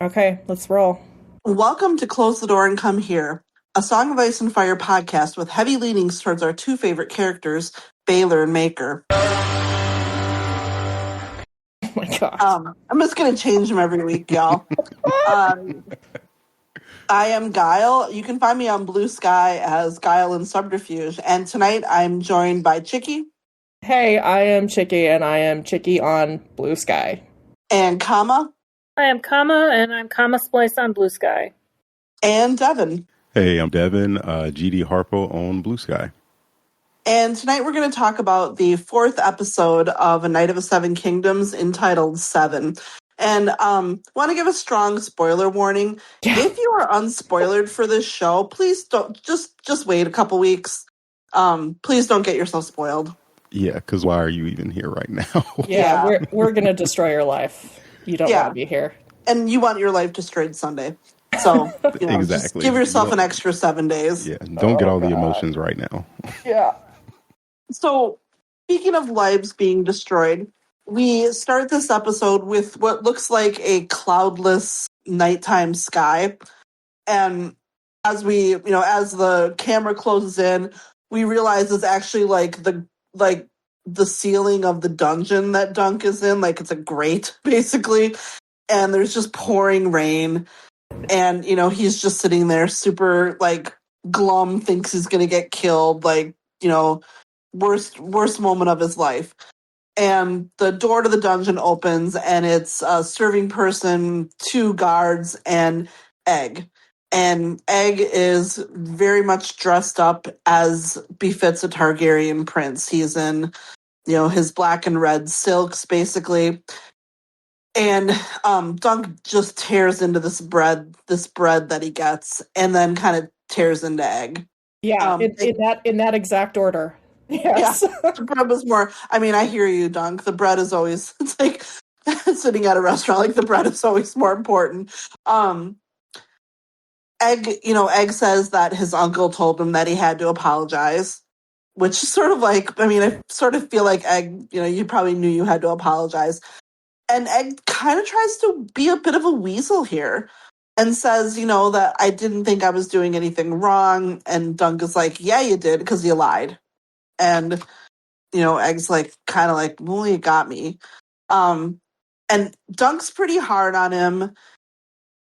Okay, let's roll. Welcome to Close the Door and Come Here, a Song of Ice and Fire podcast with heavy leanings towards our two favorite characters, Baelor and Maekar. Oh my god. I'm just going to change them every week, y'all. I am Guile. You can find me on Blue Sky as Guile in Subterfuge. And tonight I'm joined by Chicky. Hey, I am Chicky, and I am Chicky on Blue Sky. And Kama. I am Kama, and I'm Kama Splice on Blue Sky. And Devin. Hey, I'm Devin, GD Harpo on Blue Sky. And tonight we're going to talk about the fourth episode of A Night of the Seven Kingdoms entitled Seven. And want to give a strong spoiler warning. Yeah. If you are unspoilered for this show, please don't just wait a couple weeks. Please don't get yourself spoiled. Yeah, because why are you even here right now? Yeah, we're gonna destroy your life. You don't want to be here, and you want your life destroyed Sunday. So exactly. Just give yourself an extra 7 days. Yeah, don't get all the emotions right now. Yeah. So speaking of lives being destroyed, we start this episode with what looks like a cloudless nighttime sky. And as as the camera closes in, we realize it's actually like the ceiling of the dungeon that Dunk is in, like it's a grate, basically. And there's just pouring rain. And, he's just sitting there super, glum, thinks he's going to get killed, worst moment of his life. And the door to the dungeon opens, and it's a serving person, 2 guards, and Egg. And Egg is very much dressed up as befits a Targaryen prince. He's in, his black and red silks, basically. And Dunk just tears into this bread that he gets, and then kind of tears into Egg. Yeah, in that exact order. Yes. Yeah, the bread was more. I mean, I hear you, Dunk. The bread is always. It's like sitting at a restaurant. Like the bread is always more important. Egg says that his uncle told him that he had to apologize, which is sort of like. I mean, I sort of feel like Egg. You probably knew you had to apologize. And Egg kind of tries to be a bit of a weasel here and says, that I didn't think I was doing anything wrong. And Dunk is like, yeah, you did, because you lied. And, Egg's kind of like, well, you got me. And Dunk's pretty hard on him.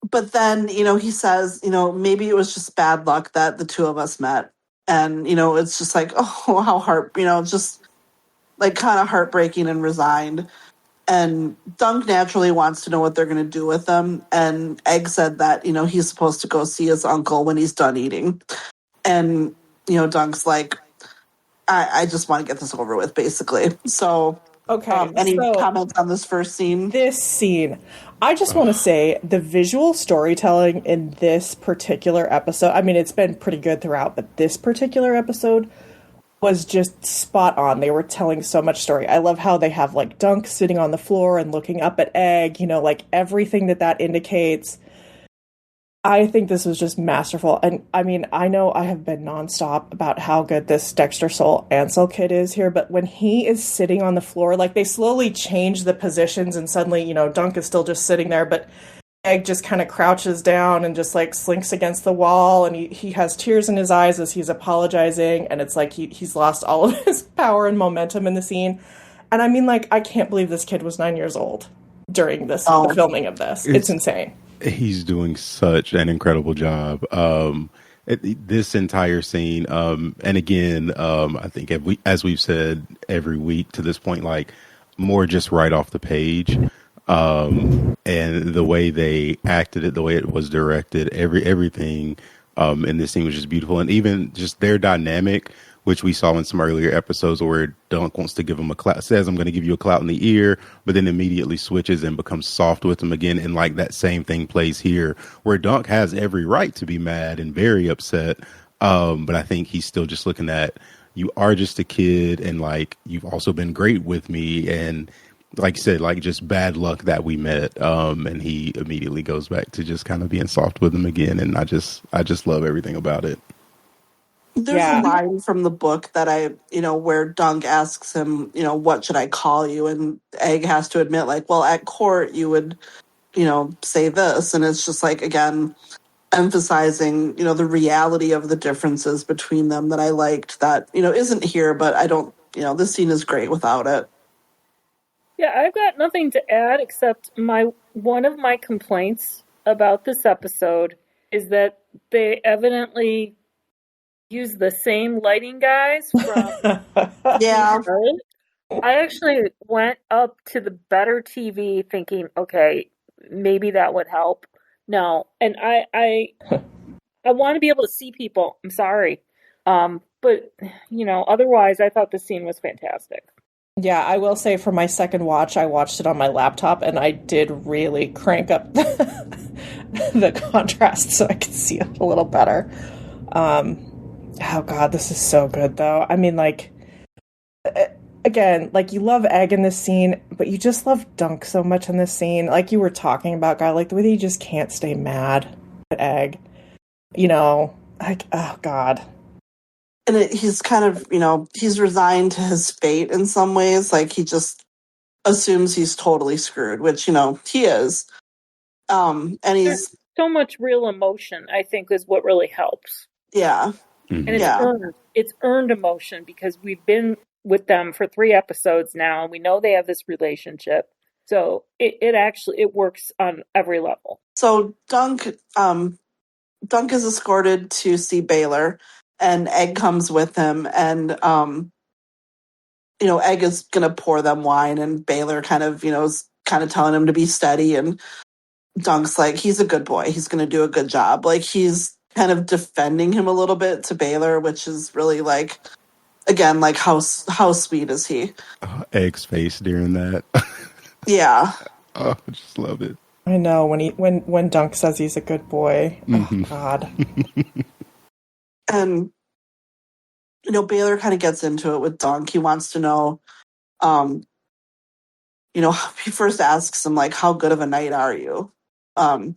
But then, he says, maybe it was just bad luck that the two of us met. And, it's just like, oh, how just kind of heartbreaking and resigned. And Dunk naturally wants to know what they're going to do with him. And Egg said that, he's supposed to go see his uncle when he's done eating. And, Dunk's like, I just want to get this over with, basically. So, okay. Any comments on this first scene? This scene. I just want to say the visual storytelling in this particular episode, I mean, it's been pretty good throughout, but this particular episode was just spot on. They were telling so much story. I love how they have Dunk sitting on the floor and looking up at Egg, everything that indicates. I think this was just masterful. And I mean, I know I have been nonstop about how good this Dexter Soul Ansel kid is here, but when he is sitting on the floor, they slowly change the positions and suddenly, Dunk is still just sitting there, but Egg just kind of crouches down and just slinks against the wall, and he has tears in his eyes as he's apologizing, and it's like he's lost all of his power and momentum in the scene. And I mean, I can't believe this kid was 9 years old during the filming of this. It's insane. He's doing such an incredible job. This entire scene, and again, I think as we've said every week to this point, more just right off the page. And the way they acted it, the way it was directed, everything in this scene was just beautiful. And even just their dynamic, which we saw in some earlier episodes where Dunk wants to give him a clout, says, I'm going to give you a clout in the ear, but then immediately switches and becomes soft with him again. And that same thing plays here where Dunk has every right to be mad and very upset. But I think he's still just looking at, you are just a kid, and you've also been great with me. And like you said, just bad luck that we met. And he immediately goes back to just kind of being soft with him again. And I just love everything about it. There's a line from the book that where Dunk asks him, what should I call you? And Egg has to admit, well, at court you would, say this. And it's just like, again, emphasizing, the reality of the differences between them that I liked that, isn't here, but I don't, this scene is great without it. Yeah, I've got nothing to add except one of my complaints about this episode is that they evidently use the same lighting guys from Yeah. I actually went up to the better TV thinking, okay, maybe that would help. No, and I want to be able to see people. I'm sorry, but otherwise, I thought the scene was fantastic. Yeah, I will say for my second watch, I watched it on my laptop, and I did really crank up the contrast so I could see it a little better. Oh God, this is so good, though. I mean, like, again, like, you love Egg in this scene, but you just love Dunk so much in this scene. Like you were talking about, Guy, like the way that he just can't stay mad at Egg. Like, oh God. And he's kind of, he's resigned to his fate in some ways. Like, he just assumes he's totally screwed, which, he is. And There's so much real emotion, I think, is what really helps. Yeah. And it's earned. It's earned emotion because we've been with them for 3 episodes now, and we know they have this relationship. So it works on every level. So Dunk is escorted to see Baelor, and Egg comes with him, and Egg is gonna pour them wine, and Baelor kind of is kind of telling him to be steady, and Dunk's like, he's a good boy, he's gonna do a good job. Like, he's kind of defending him a little bit to Baelor, which is really like, again, like, how sweet is he? Egg's face during that. Yeah. Oh, I just love it. I know when Dunk says he's a good boy. Mm-hmm. Oh God. And Baelor kind of gets into it with Dunk. He wants to know, he first asks him, like, how good of a knight are you?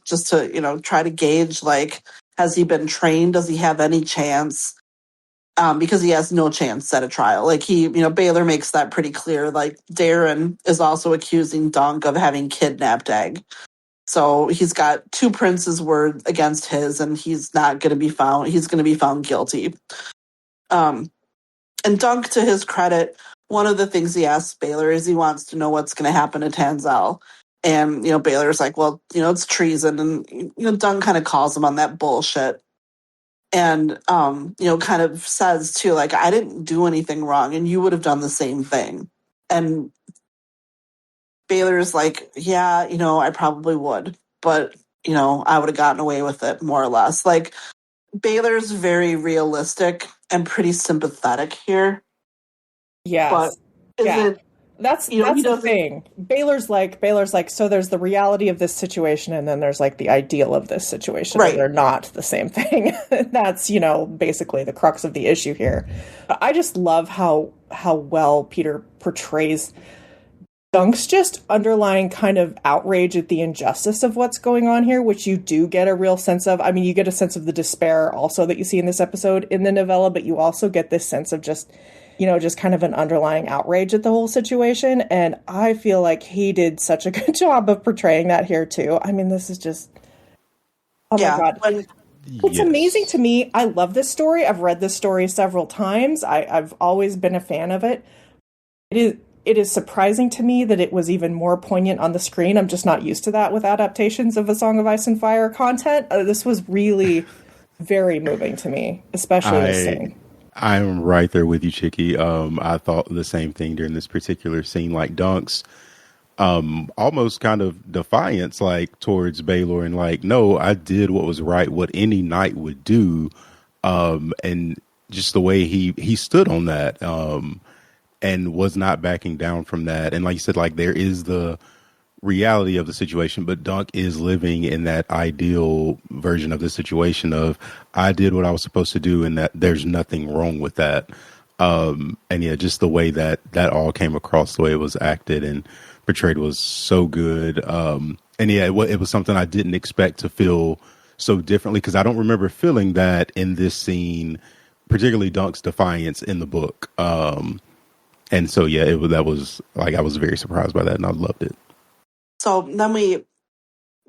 Just to, try to gauge, like, has he been trained? Does he have any chance? Because he has no chance at a trial. Like, Baelor makes that pretty clear. Like, Darren is also accusing Dunk of having kidnapped Egg. So he's got 2 princes' word against his, and he's not going to be found. He's going to be found guilty. And Dunk, to his credit, one of the things he asks Baelor is he wants to know what's going to happen to Tanzel. And, Baelor's like, well, it's treason. And, Dunk kind of calls him on that bullshit. And, kind of says, too, like, I didn't do anything wrong, and you would have done the same thing. And Baelor's like, yeah, I probably would. But, I would have gotten away with it, more or less. Like, Baelor's very realistic and pretty sympathetic here. Yes. But isn't... That's the thing. Baelor's like, so there's the reality of this situation, and then there's, like, the ideal of this situation. Right. And they're not the same thing. That's, basically the crux of the issue here. I just love how well Peter portrays Dunk's just underlying kind of outrage at the injustice of what's going on here, which you do get a real sense of. I mean, you get a sense of the despair also that you see in this episode in the novella, but you also get this sense of just kind of an underlying outrage at the whole situation. And I feel like he did such a good job of portraying that here too. I mean, this is just, oh my God. It's amazing to me. I love this story. I've read this story several times. I've always been a fan of it. It is surprising to me that it was even more poignant on the screen. I'm just not used to that with adaptations of A Song of Ice and Fire content. This was really very moving to me, especially this scene. I'm right there with you, Chicky. I thought the same thing during this particular scene, like Dunk's almost kind of defiance, like, towards Baelor, and like, no, I did what was right, what any knight would do. And just the way he stood on that. And was not backing down from that. And like you said, like, there is the reality of the situation, but Dunk is living in that ideal version of the situation of, I did what I was supposed to do, and that there's nothing wrong with that. And yeah, just the way that all came across, the way it was acted and portrayed was so good. And yeah, it was something I didn't expect to feel so differently, because I don't remember feeling that in this scene, particularly Dunk's defiance in the book. And so, yeah, that was like, I was very surprised by that, and I loved it. So then we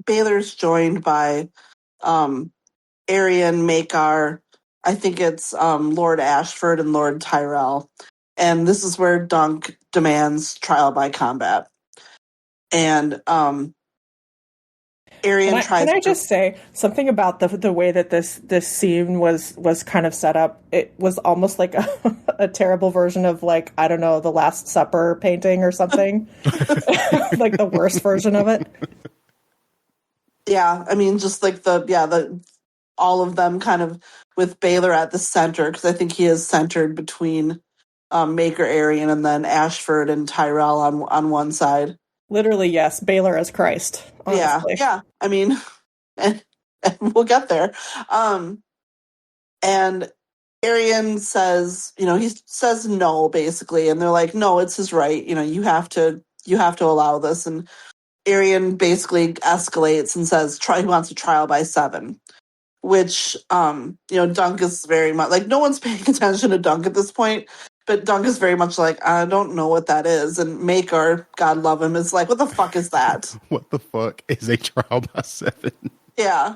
Baelor's joined by Arian, Maekar, I think it's Lord Ashford and Lord Tyrell. And this is where Dunk demands trial by combat. And Arian tries Can I to... just say something about the way that this scene was kind of set up? It was almost like a terrible version of, like, I don't know, the Last Supper painting or something. Like the worst version of it. Yeah, I mean, just like the all of them kind of with Baelor at the center, because I think he is centered between Maekar, Arian, and then Ashford and Tyrell on one side. Literally, yes, Baelor as Christ. Honestly. Yeah. I mean, and we'll get there. And Arian says, he says no, basically, and they're like, no, it's his right. You have to allow this. And Arian basically escalates and says he wants a trial by 7. Which, Dunk is very much like, no one's paying attention to Dunk at this point, but Dunk is very much like, I don't know what that is. And Maekar, God love him, is like, what the fuck is that? What the fuck is a trial by 7? Yeah.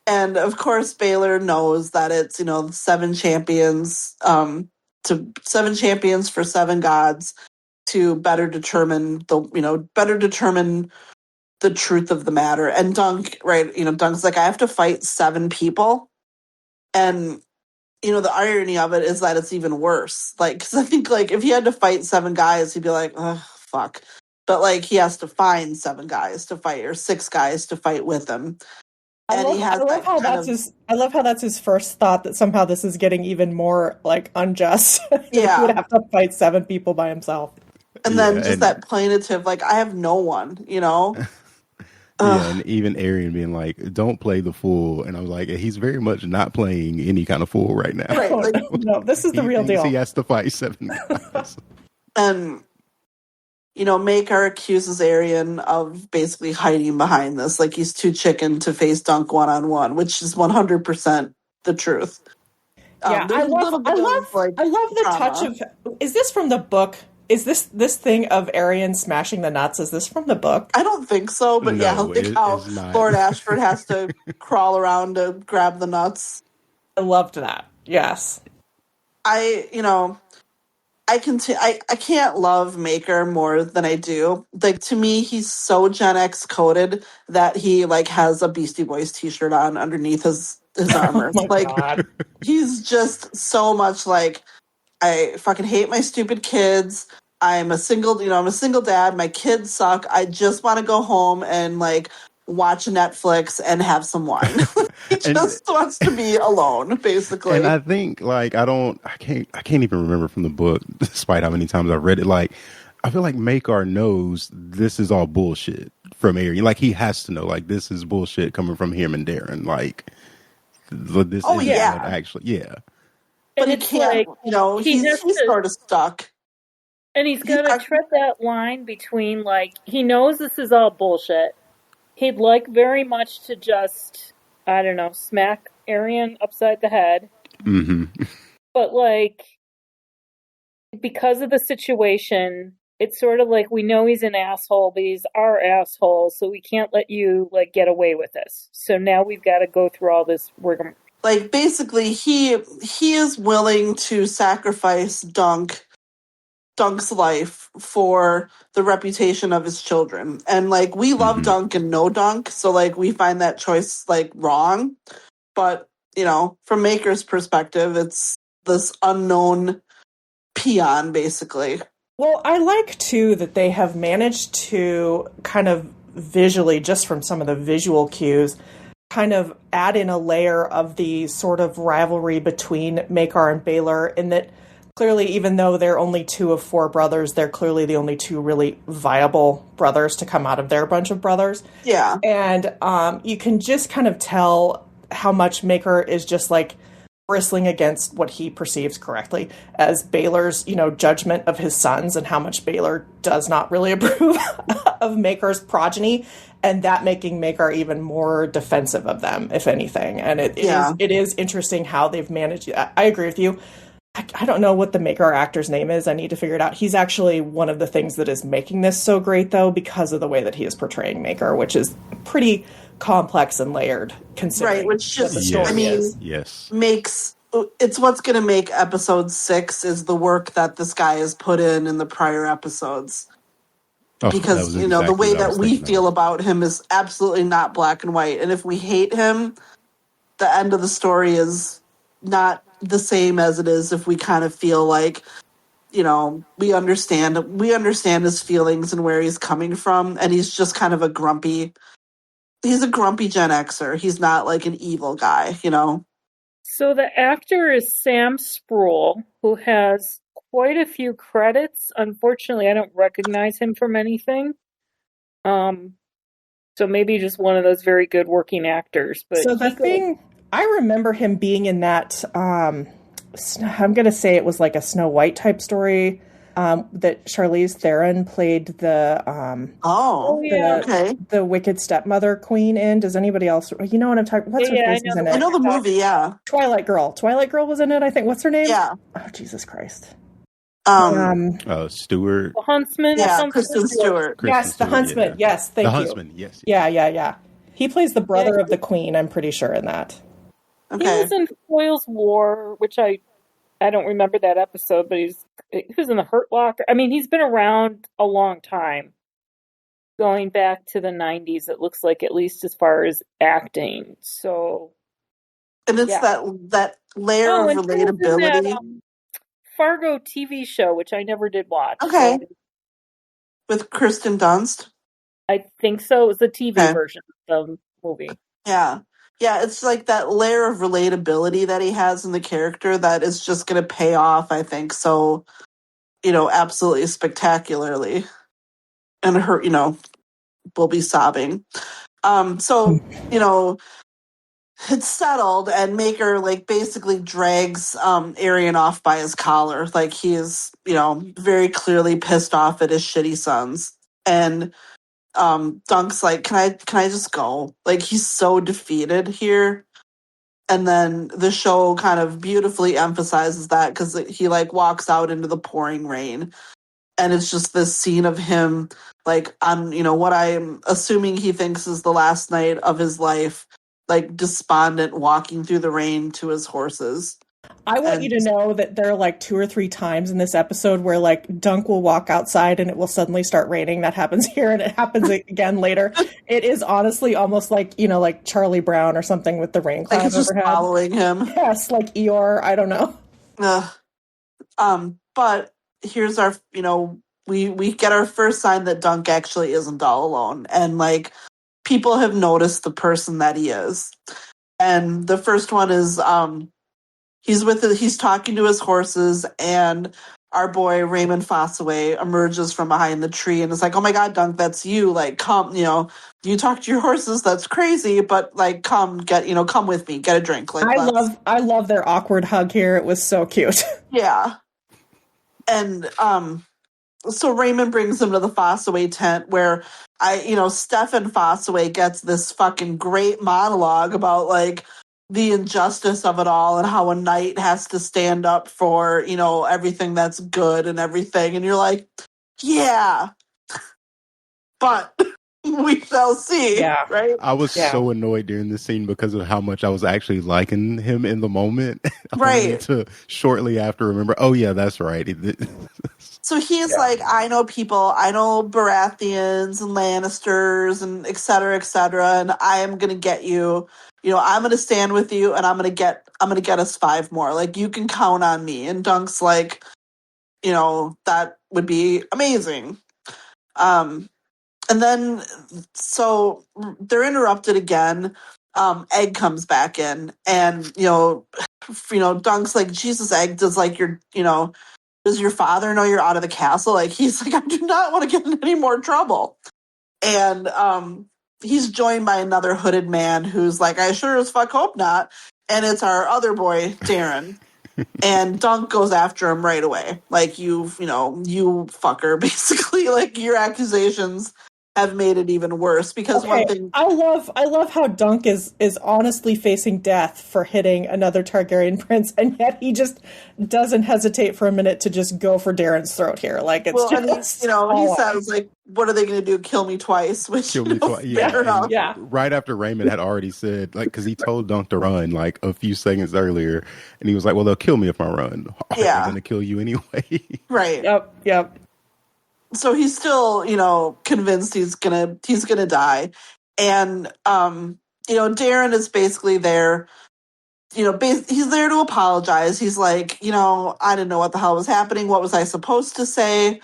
And of course, Baelor knows that it's, 7 champions, to 7 champions for 7 gods to better determine the truth of the matter. And Dunk, right, Dunk's like, I have to fight 7 people. And, the irony of it is that it's even worse. Like, because I think, like, if he had to fight 7 guys, he'd be like, oh, fuck. But, like, he has to find 7 guys to fight, or 6 guys to fight with him. I love how that's his first thought, that somehow this is getting even more, like, unjust. Yeah. He would have to fight 7 people by himself. And then that plaintive, like, I have no one, Yeah, and even Arian being like, don't play the fool. And I was like, he's very much not playing any kind of fool right now. Right, like, no, this is the real deal. He has to fight 7 guys. And, Maekar accuses Arian of basically hiding behind this. Like, he's too chicken to face Dunk one-on-one, which is 100% the truth. Yeah, I love the drama. touch of... Is this from the book? Is this thing of Arian smashing the nuts, is this from the book? I don't think so, but I think how Lord Ashford has to crawl around to grab the nuts. I loved that. Yes. I can't love Maekar more than I do. Like, to me, he's so Gen X coded that he, like, has a Beastie Boys t-shirt on underneath his armor. Oh my God. He's just so much like, I fucking hate my stupid kids. I'm a single dad. My kids suck. I just want to go home and, like, watch Netflix and have some wine. He just wants to be alone, basically. And I think, like, I can't even remember from the book, despite how many times I've read it. Like, I feel like Maekar knows this is all bullshit from Arian. Like, he has to know, like, this is bullshit coming from him and Darren. Like, this is actually, yeah. But he can't, like, he's sort of stuck. And he's got to tread that line between, like, he knows this is all bullshit. He'd like very much to just, I don't know, smack Arian upside the head. Mm-hmm. But, like, because of the situation, it's sort of like, we know he's an asshole, but he's our asshole, so we can't let you, like, get away with this. So now we've got to go through all this rigmarole. Like, basically, he is willing to sacrifice Dunk's life for the reputation of his children. And, like, we love Dunk and no Dunk, so, like, we find that choice, like, wrong. But, from Maekar's perspective, it's this unknown peon, basically. Well, I like, too, that they have managed to kind of visually, just from some of the visual cues, kind of add in a layer of the sort of rivalry between Maekar and Baelor, in that clearly, even though they're only 2 of 4 brothers, they're clearly the only 2 really viable brothers to come out of their bunch of brothers. Yeah. And you can just kind of tell how much Maekar is just, like, bristling against what he perceives correctly as Baelor's, judgment of his sons, and how much Baelor does not really approve of Maekar's progeny, and that making Maekar even more defensive of them, if anything. And it is interesting how they've managed that. I agree with you. I don't know what the Maekar actor's name is. I need to figure it out. He's actually one of the things that is making this so great, though, because of the way that he is portraying Maekar, which is pretty complex and layered, considering Right, which what the just, story I mean, is. Yes. makes it's what's going to make episode 6 is the work that this guy has put in the prior episodes. Oh, that Because, was you know, the exactly way what I that was we thinking feel of. about him is absolutely not black and white. And if we hate him, the end of the story is not the same as it is if we kind of feel like, you know, we understand his feelings and where he's coming from, and he's just kind of he's a grumpy Gen Xer. He's not like an evil guy, you know. So the actor is Sam Spruill, who has quite a few credits. Unfortunately, I don't recognize him from anything. So maybe just one of those very good working actors. But So the thing, I remember him being in that, I'm going to say it was like a Snow White type story, that Charlize Theron played the yeah. Okay. the wicked stepmother queen in. Does anybody else, you know what I'm talking? What's her Yeah, face I is know in the I it? know the movie, yeah. Twilight Girl. Twilight Girl was in it, I think. What's her name? Yeah. Oh, Jesus Christ. Stewart. The Huntsman or Yeah, something. Kristen Stewart. Kristen Yes, the Stewart, Huntsman. yeah. Yes, thank The you. Huntsman, yes. Yeah. He plays the brother of the queen, I'm pretty sure, in that. He Okay. was in Foyle's War, which I don't remember that episode, but he was in the Hurt Locker. I mean, he's been around a long time, going back to the 90s. It looks like, at least as far as acting. So, And it's yeah. that layer of and he was in that relatability. Fargo TV show, which I never did watch. Okay. So With Kristen Dunst. I think so. It was the TV Okay. version of the movie. Yeah. Yeah, it's like that layer of relatability that he has in the character that is just going to pay off, I think, so, you know, absolutely spectacularly. And her, you know, will be sobbing. So, you know, it's settled, and Maekar, like, basically drags Arian off by his collar. Like, he is, you know, very clearly pissed off at his shitty sons. And Dunk's like, can I just go? Like, he's so defeated here. And then the show kind of beautifully emphasizes that, because he like walks out into the pouring rain, and it's just this scene of him like on, you know, what I'm assuming he thinks is the last night of his life, like despondent, walking through the rain to his horses. I want you to know that there are like 2 or 3 times in this episode where like Dunk will walk outside and it will suddenly start raining. That happens here and it happens again later. It is honestly almost like, you know, like Charlie Brown or something with the rain cloud Like, it's just overhead. following him. Yes, like Eeyore. I don't know. But here's our, you know, we get our first sign that Dunk actually isn't all alone, and like people have noticed the person that he is. And the first one is he's talking to his horses, and our boy Raymond Fossaway emerges from behind the tree and is like, "Oh my God, Dunk, that's you! Like, come, you know, you talk to your horses. That's crazy, but like, come with me, get a drink." Like, I love their awkward hug here. It was so cute. yeah. And so Raymond brings him to the Fossaway tent, where Stefan Fossaway gets this fucking great monologue about like the injustice of it all and how a knight has to stand up for, you know, everything that's good and everything. And you're like, yeah, but we shall see. Yeah. Right. I was so annoyed during this scene because of how much I was actually liking him in the moment. Right. To shortly after remember, oh yeah, that's right. So he's like, I know Baratheons and Lannisters and et cetera, and I am gonna get you. You know, I'm gonna stand with you, and I'm gonna get us 5 more. Like, you can count on me. And Dunk's like, you know, that would be amazing. And then so they're interrupted again. Egg comes back in, and Dunk's like, Jesus, Egg, does your father know you're out of the castle? Like, he's like, I do not want to get in any more trouble. And he's joined by another hooded man who's like, I sure as fuck hope not. And it's our other boy, Darren. And Dunk goes after him right away. Like, you fucker, basically. Like, your accusations have made it even worse. Because one Okay, thing, I love how Dunk is honestly facing death for hitting another Targaryen prince, and yet he just doesn't hesitate for a minute to just go for Darren's throat here. Like it's and just he says like, "What are they going to do? Kill me twice?" Which Kill me twice. Yeah. fair enough. Yeah. Right after Raymond had already said, like, because he told Dunk to run like a few seconds earlier, and he was like, "Well, they'll kill me if I run. Are they going to kill you anyway?" Right. Yep. So he's still, convinced he's gonna die, and Darren is basically there. He's there to apologize. He's like, I didn't know what the hell was happening. What was I supposed to say?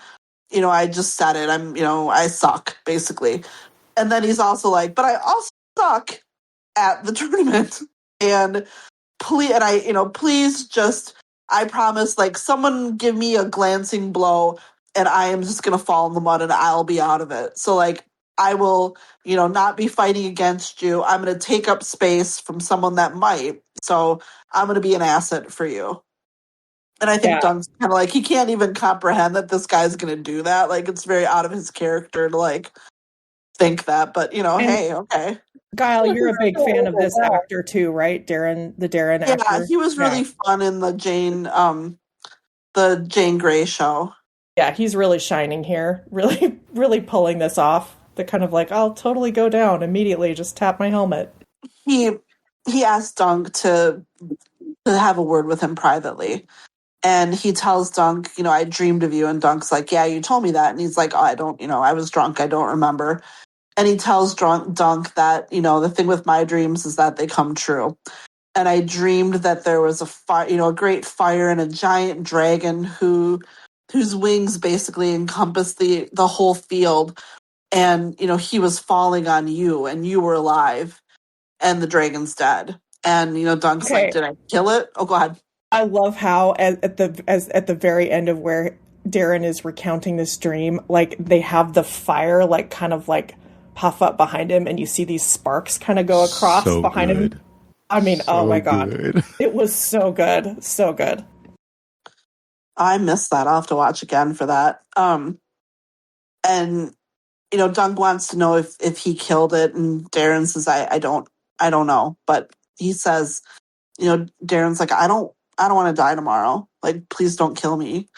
I just said it. I suck, basically. And then he's also like, but I also suck at the tournament. And please just, I promise, like, someone give me a glancing blow and I am just going to fall in the mud and I'll be out of it. So, like, I will, not be fighting against you. I'm going to take up space from someone that might. So I'm going to be an asset for you. And I think Dunk's kind of like, he can't even comprehend that this guy's going to do that. Like, it's very out of his character to, like, think that. But, hey, okay. Guile, you're a big fan of this actor too, right? the Darren actor. Yeah, he was really fun in the Jane Grey show. Yeah, he's really shining here. Really, really pulling this off. The kind of like, I'll totally go down immediately, just tap my helmet. He asked Dunk to have a word with him privately. And he tells Dunk, I dreamed of you. And Dunk's like, yeah, you told me that. And he's like, oh, I don't, I was drunk. I don't remember. And he tells Dunk that, the thing with my dreams is that they come true. And I dreamed that there was a fire, a great fire and a giant dragon whose wings basically encompass the whole field. And, he was falling on you and you were alive and the dragon's dead. And, Dunk's like, did I kill it? Oh, go ahead. I love how at the very end of where Darren is recounting this dream, like they have the fire like kind of like puff up behind him and you see these sparks kind of go across behind him. I mean, oh my God. It was so good. So good. I missed that. I'll have to watch again for that. And Dunk wants to know if he killed it, and Darren says, I don't know. But he says, Darren's like, I don't want to die tomorrow. Like, please don't kill me.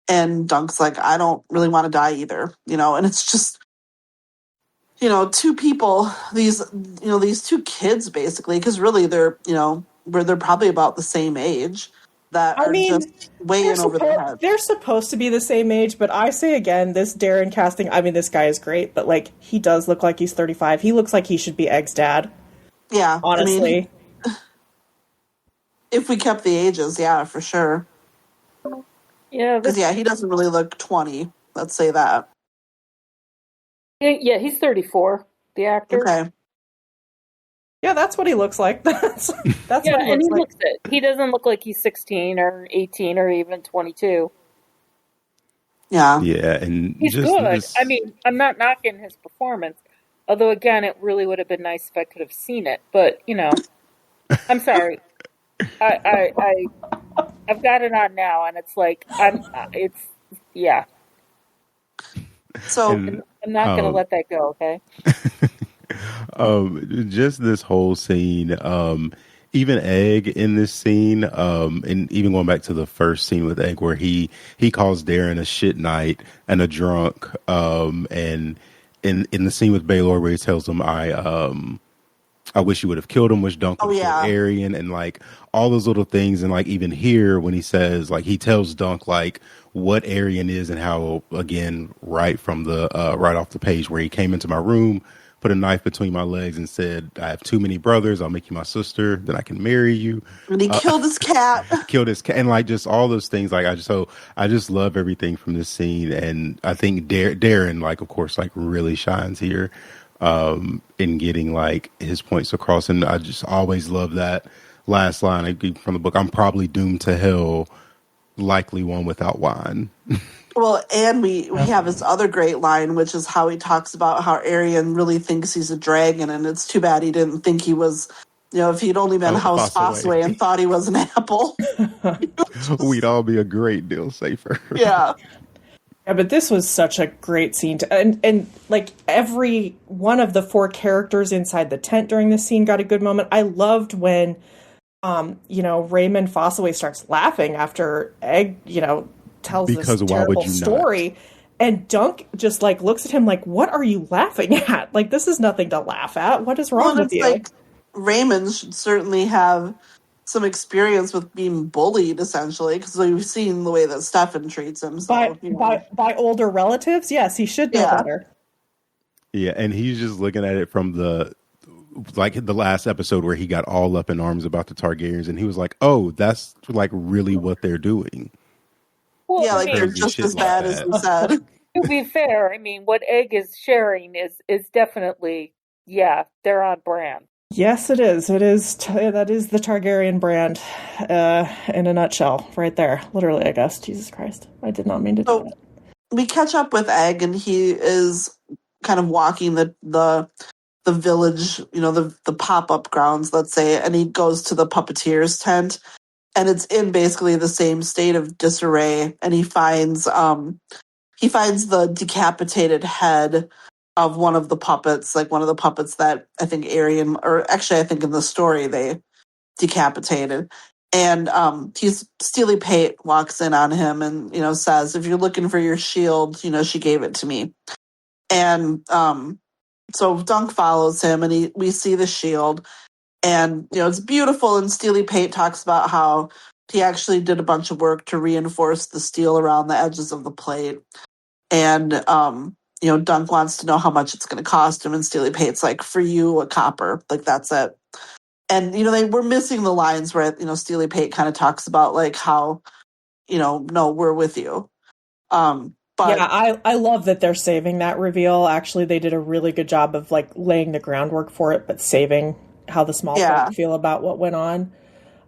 And Dunk's like, I don't really want to die either. And it's just, two people, these two kids basically, because really they're, where they're probably about the same age, that are just way in over their head. They're supposed to be the same age, but I say again, this Darren casting, I mean, this guy is great, but like, he does look like he's 35. He looks like he should be Egg's dad. Yeah. Honestly. If we kept the ages, yeah, for sure. Yeah. Because, he doesn't really look 20. Let's say that. Yeah, he's 34, the actor. Okay. Yeah, that's what he looks like. That's what he looks it. He doesn't look like he's 16 or 18 or even 22. Yeah. Yeah, and he's just good. I mean, I'm not knocking his performance. Although, again, it really would have been nice if I could have seen it. But, I'm sorry. I've got it on now, and it's like, yeah. So I'm not going to let that go, okay? Just this whole scene, even Egg in this scene, and even going back to the first scene with Egg where he calls Darren a shit knight and a drunk, and in the scene with Baelor where he tells him, I wish you would have killed him, wish Dunk would have killed Arryn, and like all those little things. And like even here when he says, like, he tells Dunk like what Arryn is and how, again, right from the right off the page where he came into my room, put a knife between my legs and said, I have too many brothers, I'll make you my sister, then I can marry you. And he killed his cat. And like just all those things. Like I just love everything from this scene. And I think Darren, like, of course, like really shines here in getting like his points across. And I just always love that last line from the book. I'm probably doomed to hell, likely one without wine. Well, and we have this other great line, which is how he talks about how Arryn really thinks he's a dragon, and it's too bad he didn't think he was, if he'd only been House Fossaway and thought he was an apple. We'd all be a great deal safer. Yeah. Yeah, but this was such a great scene, and like every one of the 4 characters inside the tent during this scene got a good moment. I loved when, Raymond Fossaway starts laughing after Egg, tells Because this why would terrible you story, not? and Dunk just like looks at him like, "What are you laughing at? Like this is nothing to laugh at. What is wrong with it's you?" like Raymond should certainly have some experience with being bullied, essentially, because we've seen the way that Stefan treats him. By So, by older relatives, yes, he should know yeah. better. Yeah, and he's just looking at it from the last episode where he got all up in arms about the Targaryens, and he was like, "Oh, that's like really what they're doing." Well, Yeah, I like they're mean, Crazy just shit as like bad as that. we said. to be fair, I mean, what Egg is sharing is definitely, yeah, they're on brand. Yes, it is. It is. That is the Targaryen brand, in a nutshell, right there. Literally, I guess. Jesus Christ, I did not mean to do So that. we catch up with Egg, and he is kind of walking the village, the pop up grounds, let's say, and he goes to the puppeteer's tent, and it's in basically the same state of disarray, and he finds the decapitated head of one of the puppets, like one of the puppets that I think Arian, or actually I think in the story they decapitated. And Steely Pate walks in on him and, says, if you're looking for your shield, she gave it to me. And so Dunk follows him and we see the shield. And, it's beautiful. And Steely Pate talks about how he actually did a bunch of work to reinforce the steel around the edges of the plate. And, Dunk wants to know how much it's going to cost him. And Steely Pate's like, for you, a copper. Like, that's it. And, they were missing the lines where, Steely Pate kind of talks about, like, how, no, we're with you. But Yeah, I love that they're saving that reveal. Actually, they did a really good job of like laying the groundwork for it, but saving how the small folk feel about what went on.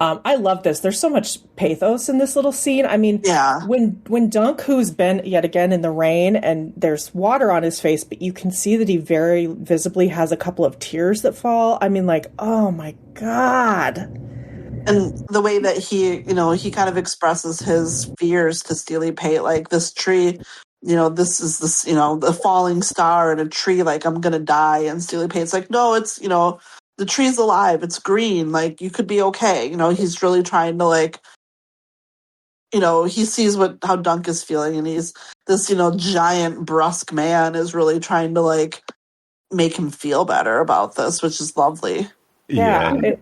I love this. There's so much pathos in this little scene. I mean, yeah, when Dunk, who's been yet again in the rain and there's water on his face, but you can see that he very visibly has a couple of tears that fall. I mean, like, oh my God. and the way that he kind of expresses his fears to Steely Pate, like this tree, this is this, the falling star in a tree, like I'm gonna die. And Steely Pate's like, no, it's, the tree's alive, it's green, like you could be okay. He's really trying to like, he sees how Dunk is feeling, and he's this, giant brusque man is really trying to like make him feel better about this, which is lovely. Yeah. And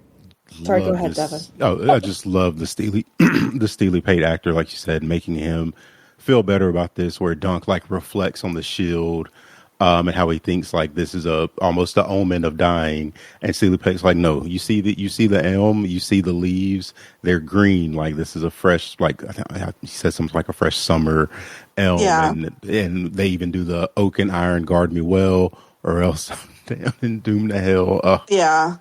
Sorry, go ahead, Devin. Oh, I just love the Steely, the Steely Pate actor, like you said, making him feel better about this. Where Dunk like reflects on the shield, and how he thinks like this is almost the omen of dying. And Steely Pate's like, no, you see the elm, you see the leaves, they're green. Like this is a fresh, like he said something like a fresh summer elm, Yeah. and they even do the oak and iron guard me well, or else I'm damned and doomed to hell. Yeah.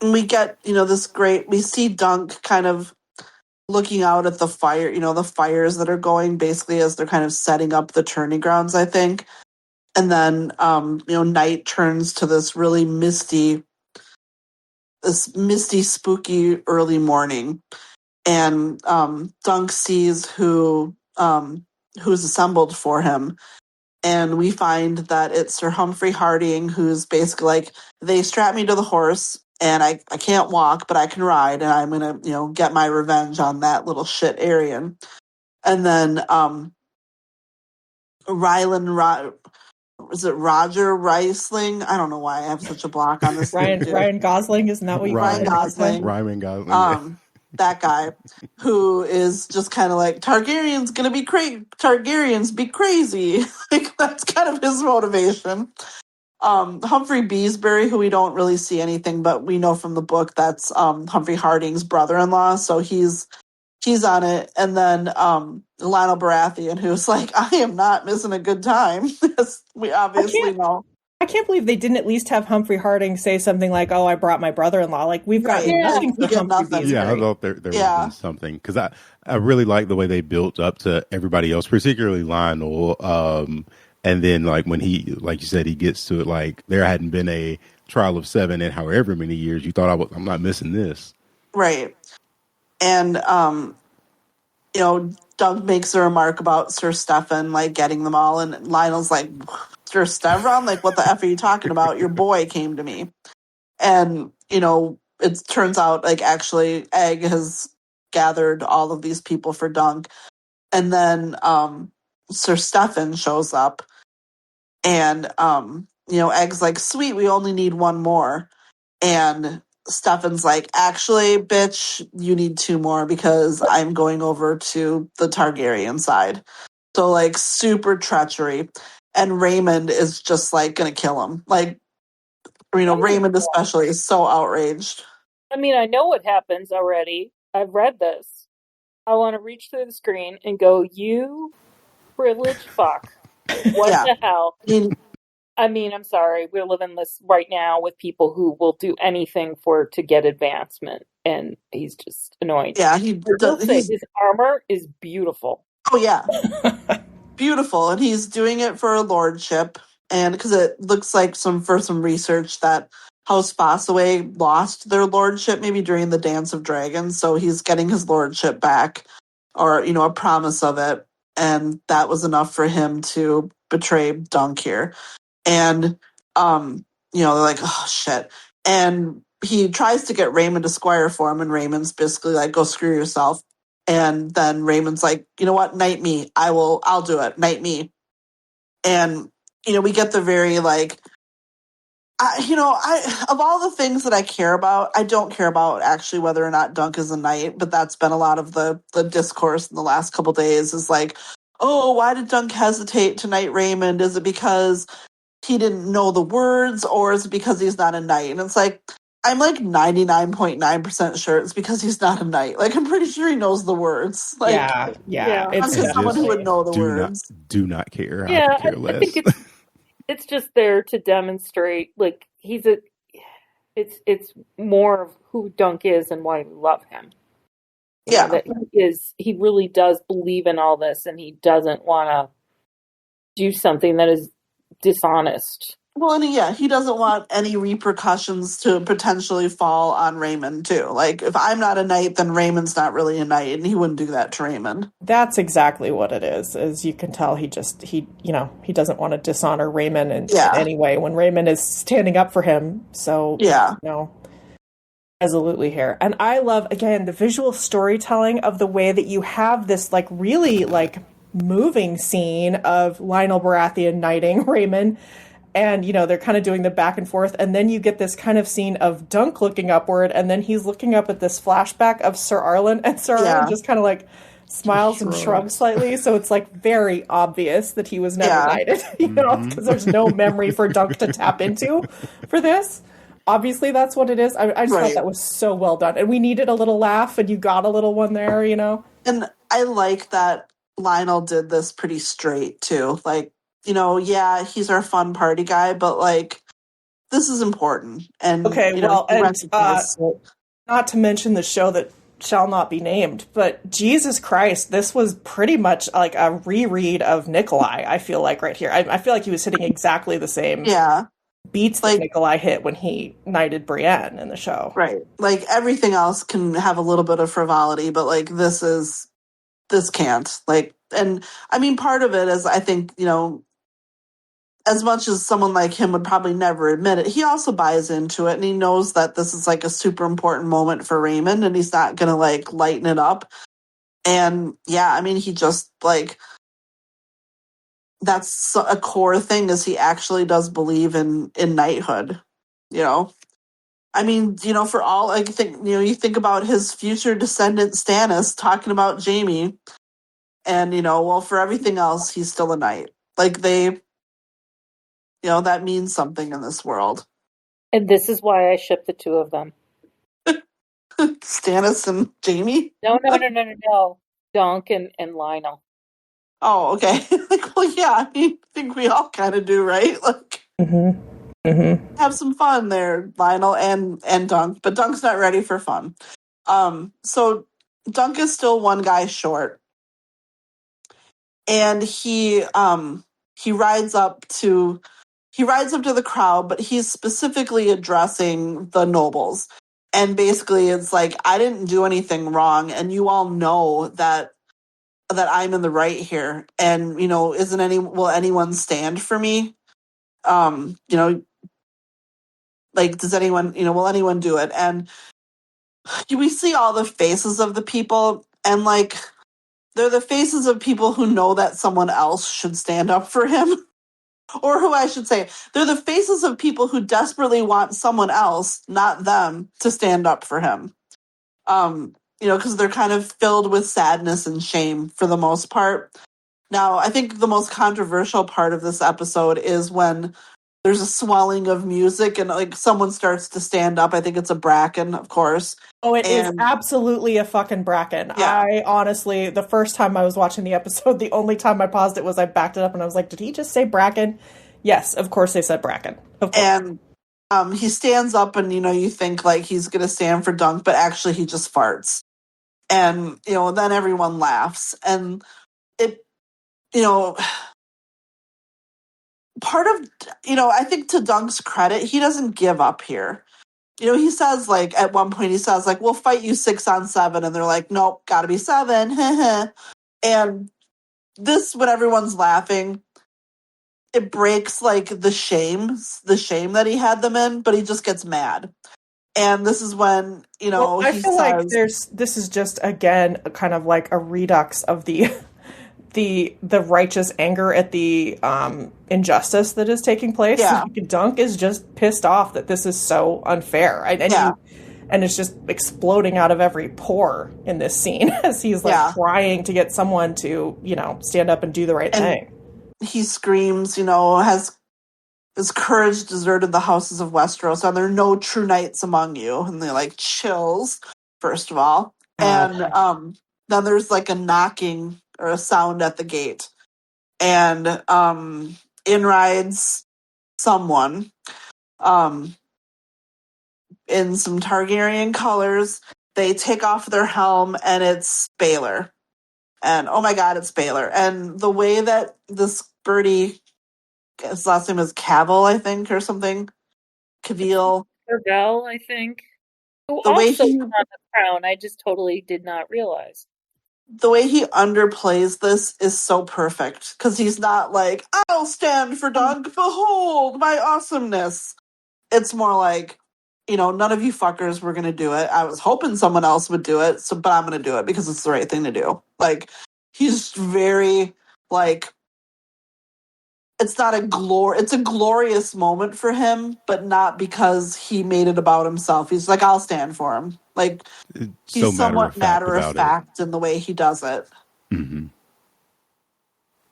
We get, we see Dunk kind of looking out at the fire, the fires that are going basically as they're kind of setting up the tourney grounds, I think. And then, night turns to this really misty, spooky early morning. And Dunk sees who's assembled for him. And we find that it's Sir Humphrey Harding, who's basically like, they strap me to the horse and I can't walk, but I can ride, and I'm going to, get my revenge on that little shit Aryan. And then is it Roger Reisling? I don't know why I have such a block on this. Ryan Gosling, isn't that what you Ryan Gosling. Ryan Gosling. That guy who is just kind of like, Targaryen's gonna be Targaryens be crazy. Like that's kind of his motivation. Humphrey Beesbury, who we don't really see anything, but we know from the book that's Humphrey Harding's brother-in-law, so he's on it. And then Lionel Baratheon, who's like, I am not missing a good time. As we obviously know. I can't believe they didn't at least have Humphrey Harding say something like, "Oh, I brought my brother-in-law." Like we've got nothing for Humphrey Beesbury. Yeah, I thought there would be something, because I really like the way they built up to everybody else, particularly Lionel. And then like when he, like you said, he gets to it, like there hadn't been a trial of 7 in however many years. You thought I'm not missing this, right? And Dunk makes a remark about Sir Stefan, like, getting them all, and Lionel's like, Sir Stefan? Like, what the F are you talking about? Your boy came to me. And, it turns out, like, actually, Egg has gathered all of these people for Dunk. And then Sir Stefan shows up, and, Egg's like, sweet, we only need one more. And Stefan's like, actually, bitch, you need two more because I'm going over to the Targaryen side. So, like, super treachery. And Raymond is just, like, going to kill him. Like, Raymond especially is so outraged. I mean, I know what happens already. I've read this. I want to reach through the screen and go, you privileged fuck. What the hell? I mean, I'm sorry. We're living this right now with people who will do anything to get advancement, and he's just annoying. Yeah, his armor is beautiful. Oh yeah, beautiful, and he's doing it for a lordship, and because it looks like some research that House Fossaway lost their lordship maybe during the Dance of Dragons, so he's getting his lordship back, or a promise of it, and that was enough for him to betray Dunk here. And, they're like, oh, shit. And he tries to get Raymond to squire for him, and Raymond's basically like, go screw yourself. And then Raymond's like, you know what? Knight me. I'll do it. Knight me. And, we get the very, like, of all the things that I care about, I don't care about actually whether or not Dunk is a knight, but that's been a lot of the discourse in the last couple days is like, oh, why did Dunk hesitate to knight Raymond? Is it because he didn't know the words, or is it because he's not a knight? And it's like, I'm like 99.9% sure it's because he's not a knight. Like, I'm pretty sure he knows the words. Like, yeah. It's just someone who would know the words. Do not care. Yeah, I could care less. I think it's just there to demonstrate, like, it's more of who Dunk is and why we love him. That he really does believe in all this, and he doesn't want to do something that is dishonest. Well, and he doesn't want any repercussions to potentially fall on Raymond too. Like, if I'm not a knight, then Raymond's not really a knight, and he wouldn't do that to Raymond. That's exactly what it is. As you can tell, he doesn't want to dishonor Raymond in any way when Raymond is standing up for him. So absolutely here. And I love, again, the visual storytelling of the way that you have this, like, really, like, moving scene of Lionel Baratheon knighting Raymond, and they're kind of doing the back and forth, and then you get this kind of scene of Dunk looking upward, and then he's looking up at this flashback of Sir Arlen, and Sir Arlen just kind of like smiles and shrugs slightly, so it's like very obvious that he was never knighted, because there's no memory for Dunk to tap into for this. Obviously, that's what it is. I just thought that was so well done, and we needed a little laugh, and you got a little one there, And I like that Lionel did this pretty straight too. Like, he's our fun party guy, but like, this is important. And not to mention the show that shall not be named, but Jesus Christ, this was pretty much like a reread of Nikolai. I feel like right here, I feel like he was hitting exactly the same beats that Nikolai hit when he knighted Brienne in the show. Right, like everything else can have a little bit of frivolity, but like this can't. Like, and I mean, part of it is, I think, as much as someone like him would probably never admit it, he also buys into it, and he knows that this is like a super important moment for Raymond, and he's not gonna like lighten it up. And I mean, he just like, that's a core thing, is he actually does believe in knighthood. I mean, for all, I think, you think about his future descendant Stannis talking about Jaime, and for everything else, he's still a knight. Like, that means something in this world. And this is why I ship the two of them. Stannis and Jaime? No. Dunk and Lionel. Oh, okay. Like, well, I mean, I think we all kind of do, right? Like, have some fun there, Lionel and Dunk. But Dunk's not ready for fun. So Dunk is still one guy short. And he rides up to the crowd, but he's specifically addressing the nobles. And basically it's like, I didn't do anything wrong, and you all know that that I'm in the right here, and will anyone stand for me? Like, does anyone, will anyone do it? And we see all the faces of the people, and like, they're the faces of people who know that someone else should stand up for him. Or who I should say, they're the faces of people who desperately want someone else, not them, to stand up for him. Because they're kind of filled with sadness and shame for the most part. Now, I think the most controversial part of this episode is when there's a swelling of music and like someone starts to stand up. I think it's a Bracken, of course. Oh, it is absolutely a fucking Bracken. Yeah. I honestly, the first time I was watching the episode, the only time I paused it was I backed it up and I was like, did he just say Bracken? Yes, of course they said Bracken. Of course. And he stands up and, you think like he's going to stand for Dunk, but actually he just farts. And, then everyone laughs. And it, part of, I think to Dunk's credit, he doesn't give up here. He says, like, at one point, he says, like, we'll fight you 6-on-7. And they're like, nope, gotta be 7. And this, when everyone's laughing, it breaks, like, the shame that he had them in, but he just gets mad. And this is when, I feel like this is just, again, kind of like a redux of the righteous anger at the injustice that is taking place. Yeah. Dunk is just pissed off that this is so unfair. And it's just exploding out of every pore in this scene as he's like trying to get someone to, stand up and do the right thing. He screams, has his courage deserted the houses of Westeros, and there are no true knights among you. And they're like chills, first of all. And then there's like a knocking or a sound at the gate. And in rides someone in some Targaryen colors. They take off their helm, and it's Baelor. And oh my god, it's Baelor. And the way that this birdie, his last name is Cavill, I think, or something. Cavill. Bell, I think. Who The also way he won the crown, I just totally did not realize. The way he underplays this is so perfect, because he's not like, I'll stand for Dunk, behold my awesomeness. It's more like, none of you fuckers were going to do it. I was hoping someone else would do it, but I'm going to do it because it's the right thing to do. Like, he's very, like, it's a glorious moment for him, but not because he made it about himself. He's like, I'll stand for him. Like, he's somewhat matter of fact in the way he does it. Mm-hmm.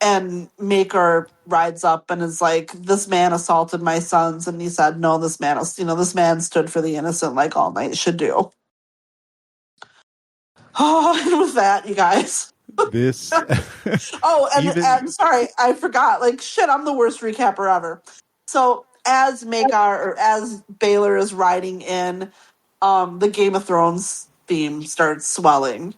And Maekar rides up and is like, this man assaulted my sons. And he said, no, this man stood for the innocent like all knights should do. Oh, and with that, you guys. This. and sorry, I forgot. Like, shit, I'm the worst recapper ever. So as Baelor is riding in, the Game of Thrones theme starts swelling.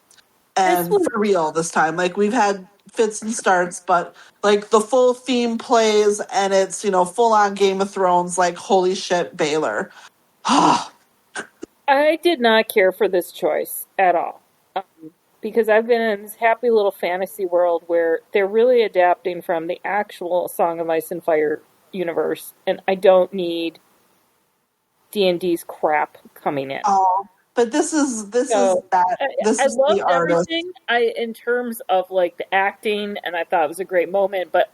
And for real this time. Like, we've had fits and starts, but like the full theme plays and it's, full on Game of Thrones, like, holy shit, Baelor. I did not care for this choice at all. Because I've been in this happy little fantasy world where they're really adapting from the actual Song of Ice and Fire universe, and I don't need D&D's crap coming in. Oh, but this is the artist. Everything. In terms of like the acting, and I thought it was a great moment, but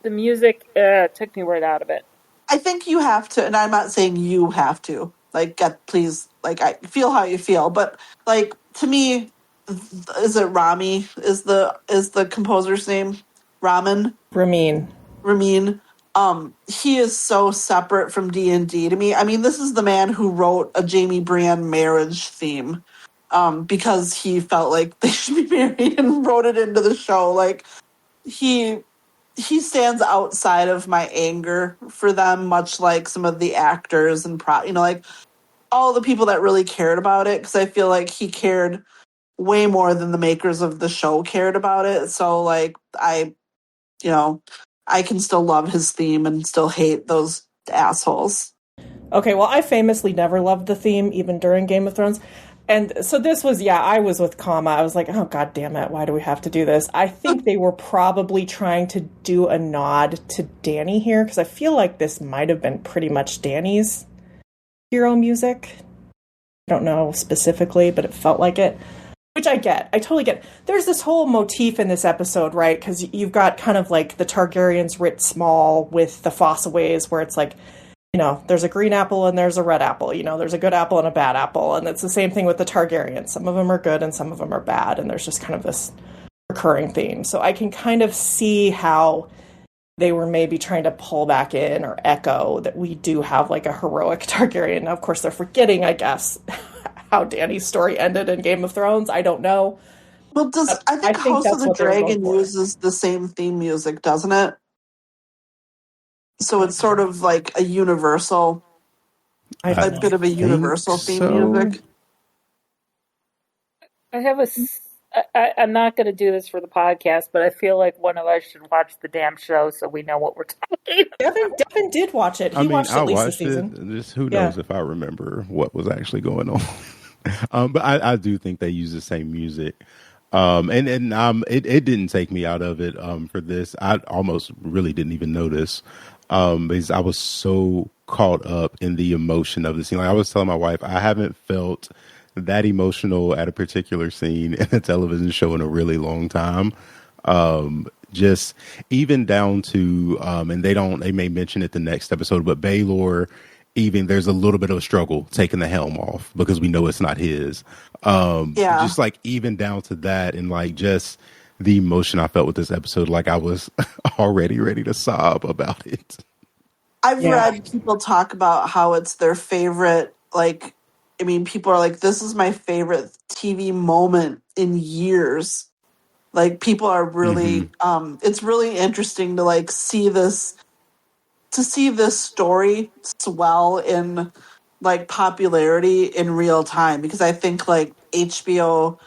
the music took me right out of it. I think you have to, and I'm not saying you have to. Like, please, like, I feel how you feel, but like, to me, is it Rami? Is the composer's name Ramin? Ramin. He is so separate from D&D to me. I mean, this is the man who wrote a Jaime Brienne marriage theme, because he felt like they should be married and wrote it into the show. Like, he stands outside of my anger for them, much like some of the actors and like all the people that really cared about it, because I feel like he cared way more than the makers of the show cared about it. So, like, I can still love his theme and still hate those assholes. Okay, well, I famously never loved the theme, even during Game of Thrones. And so this was, I was with Kama. I was like, oh, God damn it. Why do we have to do this? I think they were probably trying to do a nod to Danny here, because I feel like this might have been pretty much Danny's hero music. I don't know specifically, but it felt like it, which I get. I totally get. There's this whole motif in this episode, right? Because you've got kind of like the Targaryens writ small with the Fossaways, where it's like, there's a green apple and there's a red apple. There's a good apple and a bad apple. And it's the same thing with the Targaryens. Some of them are good and some of them are bad. And there's just kind of this recurring theme. So I can kind of see how they were maybe trying to pull back in or echo that we do have like a heroic Targaryen. Now, of course, they're forgetting, I guess, how Dany's story ended in Game of Thrones. I don't know. Well, I think House of the Dragon uses the same theme music, doesn't it? So it's sort of like a universal, a bit of a universal theme music. I have I'm not going to do this for the podcast, but I feel like one of us should watch the damn show so we know what we're talking about. Devin did watch it. He watched at least a season. Just who knows if I remember what was actually going on. But I do think they use the same music. It didn't take me out of it for this. I almost really didn't even notice because I was so caught up in the emotion of the scene. Like I was telling my wife, I haven't felt that emotional at a particular scene in a television show in a really long time. Just even down to and they may mention it the next episode, but Baelor, even there's a little bit of a struggle taking the helm off because we know it's not his. Just like even down to that and like just the emotion I felt with this episode, like I was already ready to sob about it. I've read people talk about how it's their favorite, like, I mean, people are like, this is my favorite TV moment in years. Like, people are really, it's really interesting to, like, see this story swell in, like, popularity in real time. Because I think, like, HBO,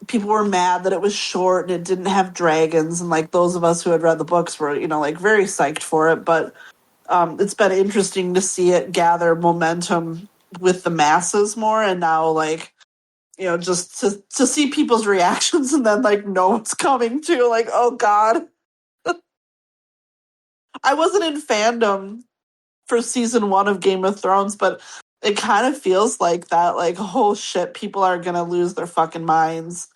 people were mad that it was short and it didn't have dragons. And, like, those of us who had read the books were, like, very psyched for it. But it's been interesting to see it gather momentum with the masses more, and now like just to see people's reactions and then like know what's coming too, like, oh god. I wasn't in fandom for season 1 of Game of Thrones, but it kind of feels like that, like, oh shit, people are gonna lose their fucking minds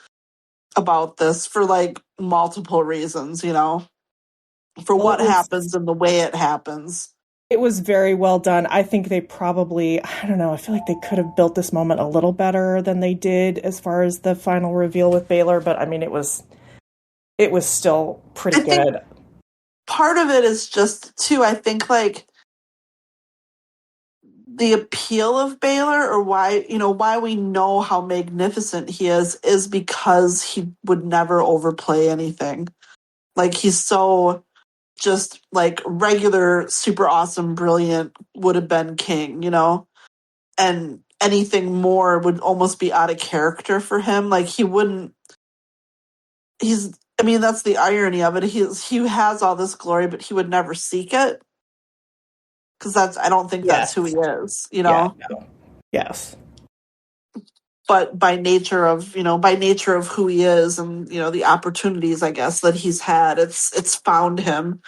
about this for like multiple reasons, for what happens and the way it happens. It was very well done. I think they probably, I don't know, I feel like they could have built this moment a little better than they did as far as the final reveal with Baelor, but I mean, it was still pretty good. Part of it is just, too, I think, like, the appeal of Baelor, or why we know how magnificent he is because he would never overplay anything. Like, he's so just like regular, super awesome, brilliant would have been king, and anything more would almost be out of character for him. Like that's the irony of it. He has all this glory, but he would never seek it. Cause I don't think that's who he is, Yeah, no. Yes. But by nature of who he is and, the opportunities, I guess, that he's had, it's found him.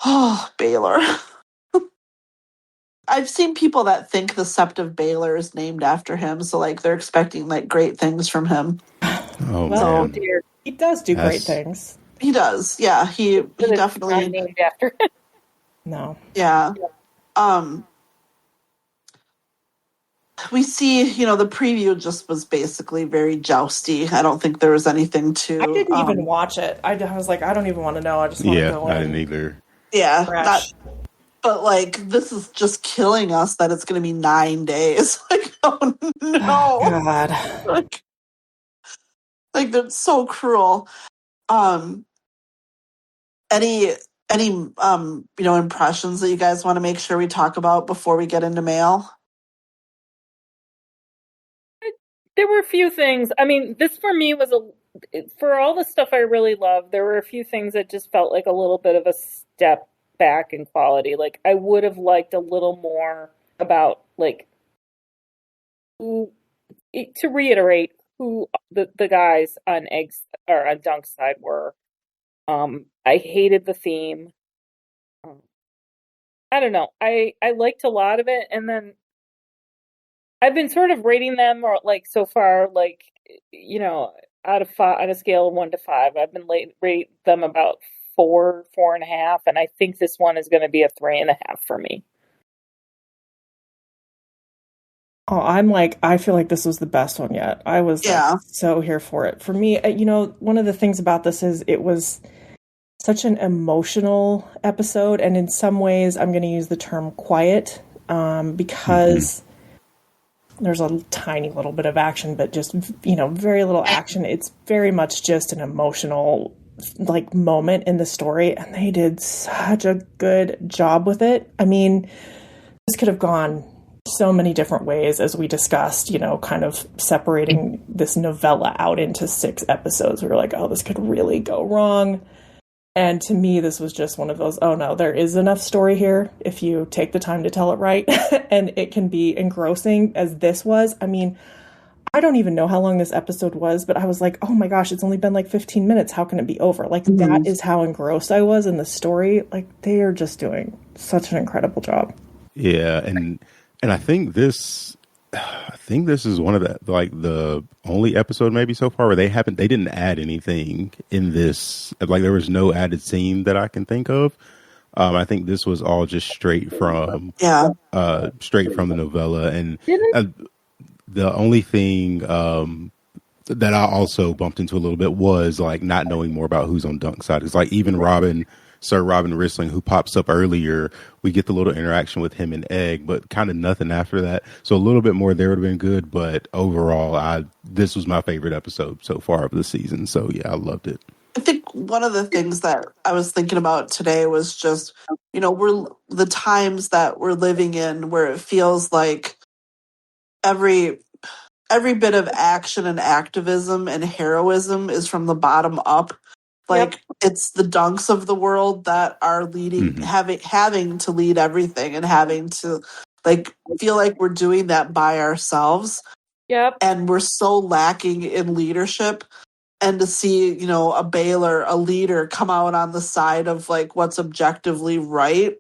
Oh, Baelor. I've seen people that think the Sept of Baelor is named after him, so like they're expecting like great things from him. Oh, well, man. He does do great things. He does, yeah. He definitely not named after. No. Yeah. We see, the preview just was basically very jousty. I don't think there was anything to. I didn't even watch it. I was like, I don't even want to know. I just want to go in. I didn't either. Yeah, but like this is just killing us that it's going to be 9 days. Like, oh no, God, like that's so cruel. Any impressions that you guys want to make sure we talk about before we get into mail? There were a few things. I mean, this for me was for all the stuff I really loved, there were a few things that just felt like a little bit of a step back in quality. Like I would have liked a little more about like who to reiterate who the guys on Eggs or on Dunk's side were. I hated the theme. I don't know. I liked a lot of it, and then I've been sort of rating them, or like so far, like out of five, on a scale of 1 to 5. I've been rate them about 4, 4.5, and I think this one is going to be a 3.5 for me. Oh, I feel like this was the best one yet. I was so here for it. For me, one of the things about this is it was such an emotional episode, and in some ways I'm going to use the term quiet because there's a tiny little bit of action, but just, very little action. It's very much just an emotional moment in the story, and they did such a good job with it. I mean, this could have gone so many different ways, as we discussed, kind of separating this novella out into 6 episodes. We were like, oh, this could really go wrong. And to me, this was just one of those, oh no, there is enough story here if you take the time to tell it right. And it can be engrossing as this was. I mean, I don't even know how long this episode was, but I was like, oh my gosh, it's only been 15 minutes. How can it be over? That is how engrossed I was in the story. They are just doing such an incredible job. Yeah. And I think this is one of the only episode maybe so far where they didn't add anything in this. There was no added scene that I can think of. I think this was all just straight from the novella. And the only thing that I also bumped into a little bit was not knowing more about who's on Dunk's side. It's even Sir Robin Rissling, who pops up earlier, we get the little interaction with him and Egg, but kind of nothing after that. So a little bit more there would have been good, but overall, this was my favorite episode so far of the season. So yeah, I loved it. I think one of the things that I was thinking about today was just, we're the times that we're living in where it feels like every bit of action and activism and heroism is from the bottom up. It's the Dunks of the world that are leading, having to lead everything and having to feel like we're doing that by ourselves. Yep. And we're so lacking in leadership. And to see, a Baelor, a leader, come out on the side of what's objectively right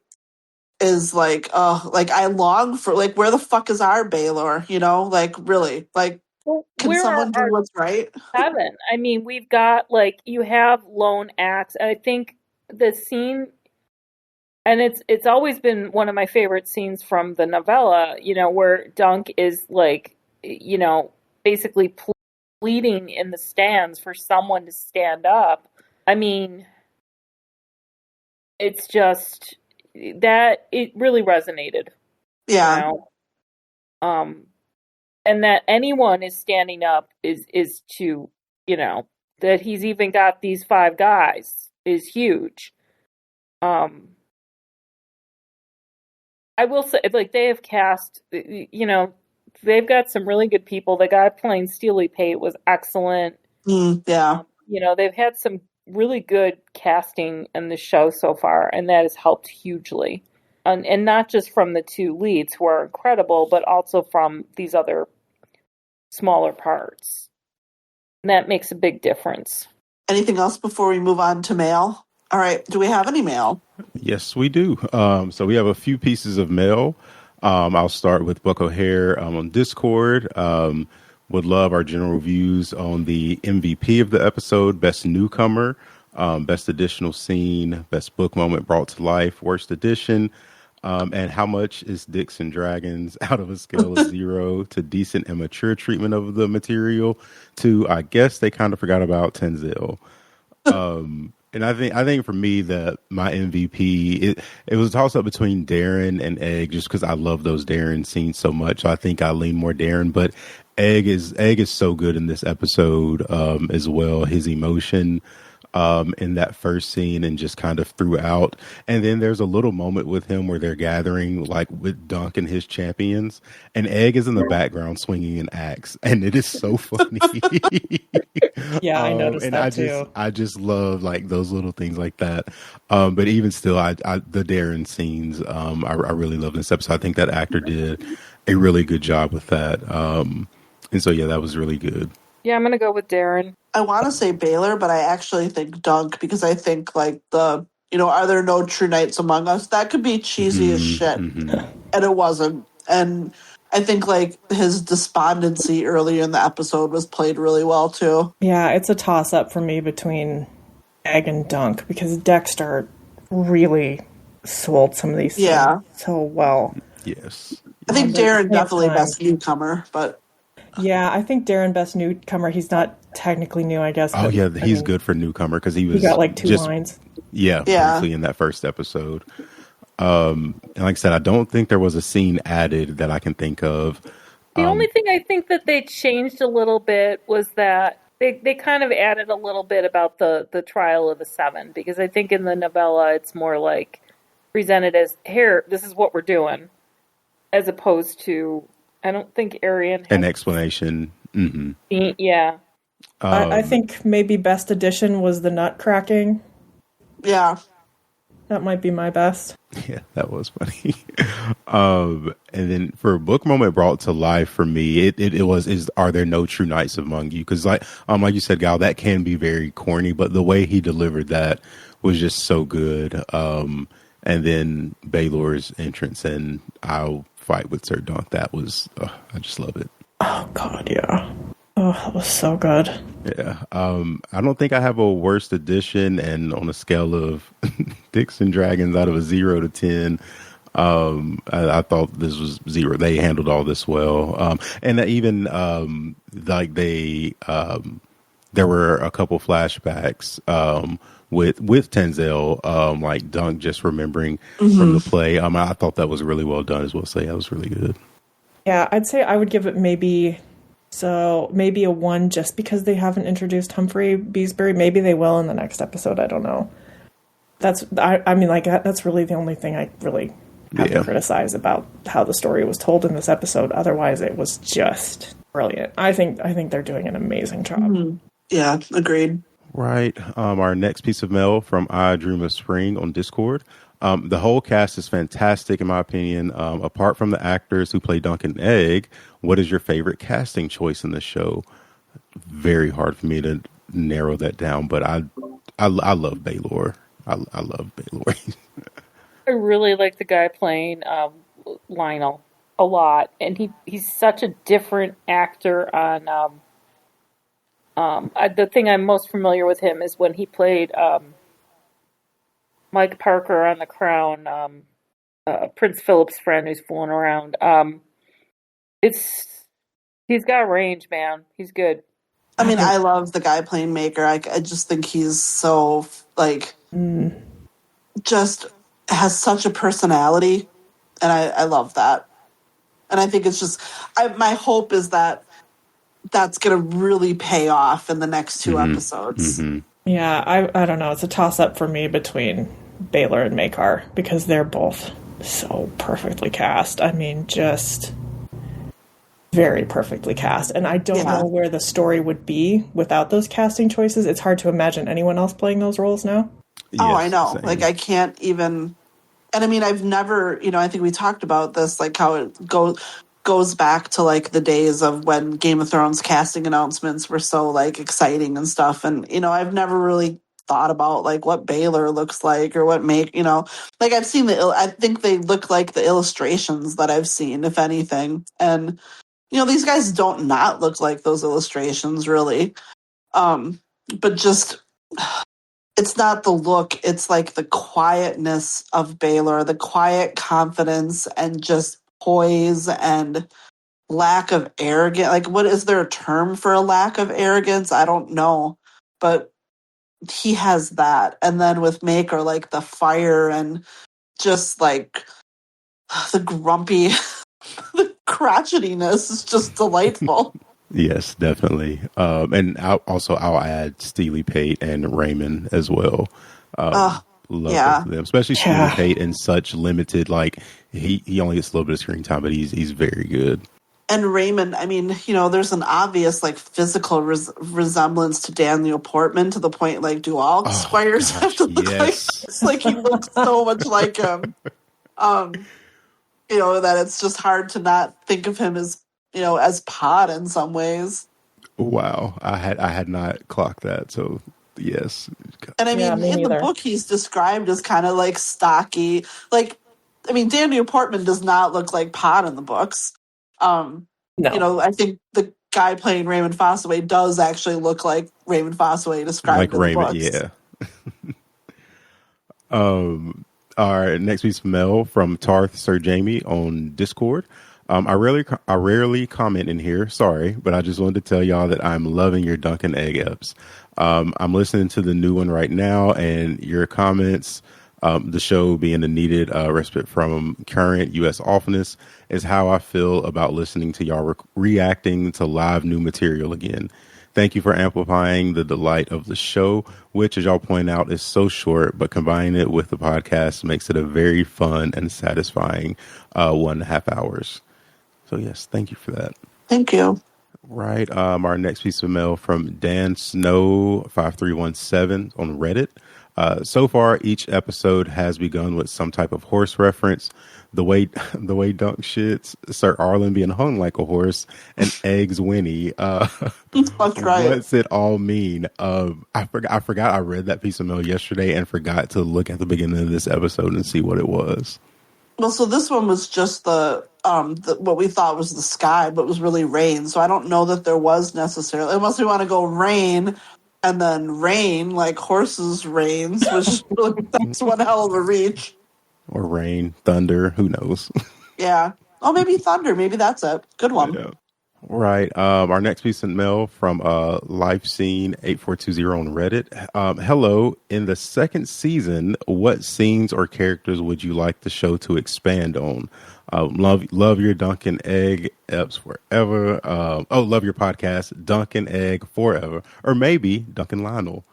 is I long for where the fuck is our Baelor? Really, can someone do what's right? 7. I mean, we've got you have lone acts, and I think the scene, and it's always been one of my favorite scenes from the novella. Where Dunk is basically pleading in the stands for someone to stand up. I mean, it's just that it really resonated. Yeah. And that anyone is standing up is to, that he's even got these 5 guys is huge. I will say, they have cast, they've got some really good people. The guy playing Steely Pate was excellent. Yeah. They've had some really good casting in the show so far, and that has helped hugely. And not just from the 2 leads who are incredible, but also from these other smaller parts. And that makes a big difference. Anything else before we move on to mail? All right. Do we have any mail? Yes, we do. So we have a few pieces of mail. I'll start with Buck O'Hare on Discord. Would love our general views on the MVP of the episode, best newcomer, best additional scene, best book moment brought to life, worst addition, and how much is Dicks and Dragons out of a scale of 0 to decent and mature treatment of the material to, I guess they kind of forgot about Tenzil. And I think for me that my MVP, it was a toss up between Darren and Egg, just because I love those Darren scenes so much. So I think I lean more Darren, but Egg is so good in this episode as well. His emotion in that first scene and just kind of throughout. And then there's a little moment with him where they're gathering with Dunk and his champions, and Egg is in the background swinging an axe, and it is so funny. Yeah, I noticed and that too. I just love those little things like that. But even still, the Darren scenes, I really love this episode. I think that actor did a really good job with that. And so, yeah, that was really good. Yeah, I'm gonna go with Darren. I want to say Baelor, but I actually think Dunk because I think like are there no true knights among us? That could be cheesy as shit, and it wasn't. And I think like his despondency earlier in the episode was played really well too. Yeah, it's a toss up for me between Egg and Dunk because Dexter really sold some of these things so well. Yes. I think Darren definitely best newcomer, but yeah, I think Darren best newcomer. He's not technically new, I guess. Oh yeah, he's good for newcomer because he got like 2 lines. Yeah, briefly in that first episode. And like I said, I don't think there was a scene added that I can think of. The only thing I think that they changed a little bit was that they kind of added a little bit about the trial of the 7, because I think in the novella it's more like presented as, here, this is what we're doing, as opposed to, I don't think Arian had an explanation. Mm-hmm. Yeah. I think maybe best addition was the nut cracking. Yeah. That might be my best. Yeah, that was funny. And then for a book moment brought to life for me, it was, are there no true knights among you? Because like you said, Gal, that can be very corny, but the way he delivered that was just so good. And then Baelor's entrance and I'll fight with Sir Dunk. That was, I just love it. Oh God, yeah. Oh, that was so good. Yeah. I don't think I have a worst edition, and on a scale of Dicks and Dragons out of a 0 to 10, I thought this was 0. They handled all this well. And even like there were a couple flashbacks with Tenzel, like Dunk just remembering from the play. I thought that was really well done as well. So yeah, it was really good. Yeah, I'd say I would give it maybe a 1 just because they haven't introduced Humphrey Beesbury. Maybe they will in the next episode. I don't know. That's really the only thing I really have to criticize about how the story was told in this episode. Otherwise, it was just brilliant. I think they're doing an amazing job. Mm-hmm. Yeah, agreed. Right. Our next piece of mail from I Dream of Spring on Discord. The whole cast is fantastic, in my opinion. Apart from the actors who play Dunk and Egg, what is your favorite casting choice in the show? Very hard for me to narrow that down, but I love Baelor. I love Baelor. I really like the guy playing Lionel a lot, and he's such a different actor on. The thing I'm most familiar with him is when he played Mike Parker on The Crown, Prince Philip's friend who's fooling around. He's got range, man. He's good. I mean, I love the guy playing Maekar. I just think he's so just has such a personality, and I love that. And I think it's just my hope is that that's going to really pay off in the next 2 episodes. Mm-hmm. Yeah, I don't know. It's a toss-up for me between Baelor and Maekar because they're both so perfectly cast. I mean, just very perfectly cast. And I don't know where the story would be without those casting choices. It's hard to imagine anyone else playing those roles now. Yes, I know. Same. Like, I can't even... And I mean, I've never... I think we talked about this, like how it goes back to like the days of when Game of Thrones casting announcements were so like exciting and stuff. And, I've never really thought about like what Baelor looks like or what like I've seen I think they look like the illustrations that I've seen, if anything. And, these guys don't not look like those illustrations really. But just, it's not the look, it's like the quietness of Baelor, the quiet confidence and just poise and lack of arrogance. Like, what is there a term for a lack of arrogance? I don't know, but he has that. And then with Maekar, like the fire and just like the grumpy, the crotchetiness is just delightful. Yes, definitely. And I'll add Steely Pate and Raymond as well. Love both of them, especially Steely Pate in such limited, like he only gets a little bit of screen time, but he's very good. And Raymond, I mean, there's an obvious like physical resemblance to Daniel Portman to the point like, do all squires have to look like this? Like he looks so much like him. That it's just hard to not think of him as as Pod in some ways. Wow, I had not clocked that. So yes, And I Yeah, mean, me in the neither. book, he's described as kind of like stocky. Like, I mean, Daniel Portman does not look like Pod in the books. No. I think the guy playing Raymond Fossaway does actually look like Raymond Fossaway like described in the Raymond. books. Yeah. Our next piece of mail from Tarth Sir Jaime on Discord. I rarely comment in here. Sorry, but I just wanted to tell y'all that I'm loving your Dunkin' Egg eps. I'm listening to the new one right now, and your comments, the show being a needed respite from current U.S. awfulness, is how I feel about listening to y'all reacting to live new material again. Thank you for amplifying the delight of the show, which, as y'all point out, is so short, but combining it with the podcast makes it a very fun and satisfying 1.5 hours. So, yes, thank you for that. Thank you. Right. Our next piece of mail from Dan Snow 5317 on Reddit. So far, each episode has begun with some type of horse reference. The way Dunk shits, Sir Arlen being hung like a horse, and Eggs Winnie. That's right. What's it all mean? I forgot I read that piece of mail yesterday and forgot to look at the beginning of this episode and see what it was. Well, so this one was just the what we thought was the sky, but was really rain. So I don't know that there was necessarily, unless we want to go rain and then rain like horses rains, which really, that's one hell of a reach. Or rain, thunder, who knows? Yeah. Oh, maybe thunder. Maybe that's it. Good one. Yeah. Right. Our next piece of mail from Life Scene 8420 on Reddit. Hello. In the second season, what scenes or characters would you like the show to expand on? Love your Dunkin' Egg eps forever. Love your podcast, Dunkin' Egg forever. Or maybe Dunkin' Lionel.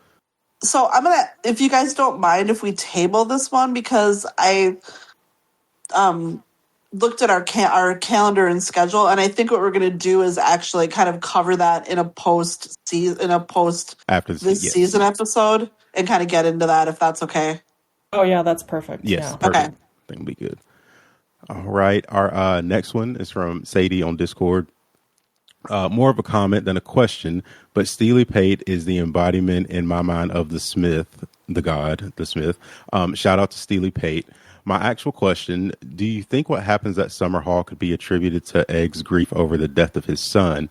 So I'm gonna, if you guys don't mind, if we table this one, because I looked at our calendar and schedule, and I think what we're gonna do is actually kind of cover that in a post After this season episode, and kind of get into that, if that's okay. Oh, yeah, that's perfect. Yes, Yeah. perfect. Okay. I think it'll be good. All right. Our next one is from Sadie on Discord. More of a comment than a question, but Steely Pate is the embodiment in my mind of the Smith, the god, the Smith. Shout out to Steely Pate. My actual question, do you think what happens at Summer Hall could be attributed to Egg's grief over the death of his son?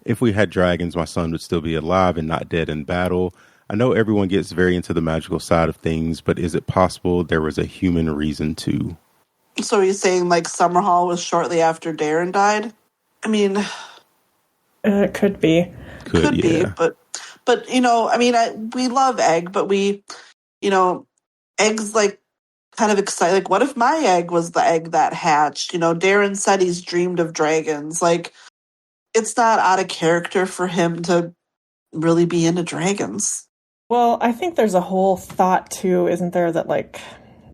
If we had dragons, my son would still be alive and not dead in battle. I know everyone gets very into the magical side of things, but is it possible there was a human reason too? So he's saying like Summer Hall was shortly after Darren died? I mean, It could be. could be, but we love Egg, but Egg's like kind of excited. Like, what if my egg was the egg that hatched? Darren said he's dreamed of dragons. Like, it's not out of character for him to really be into dragons. Well, I think there's a whole thought too, isn't there, that like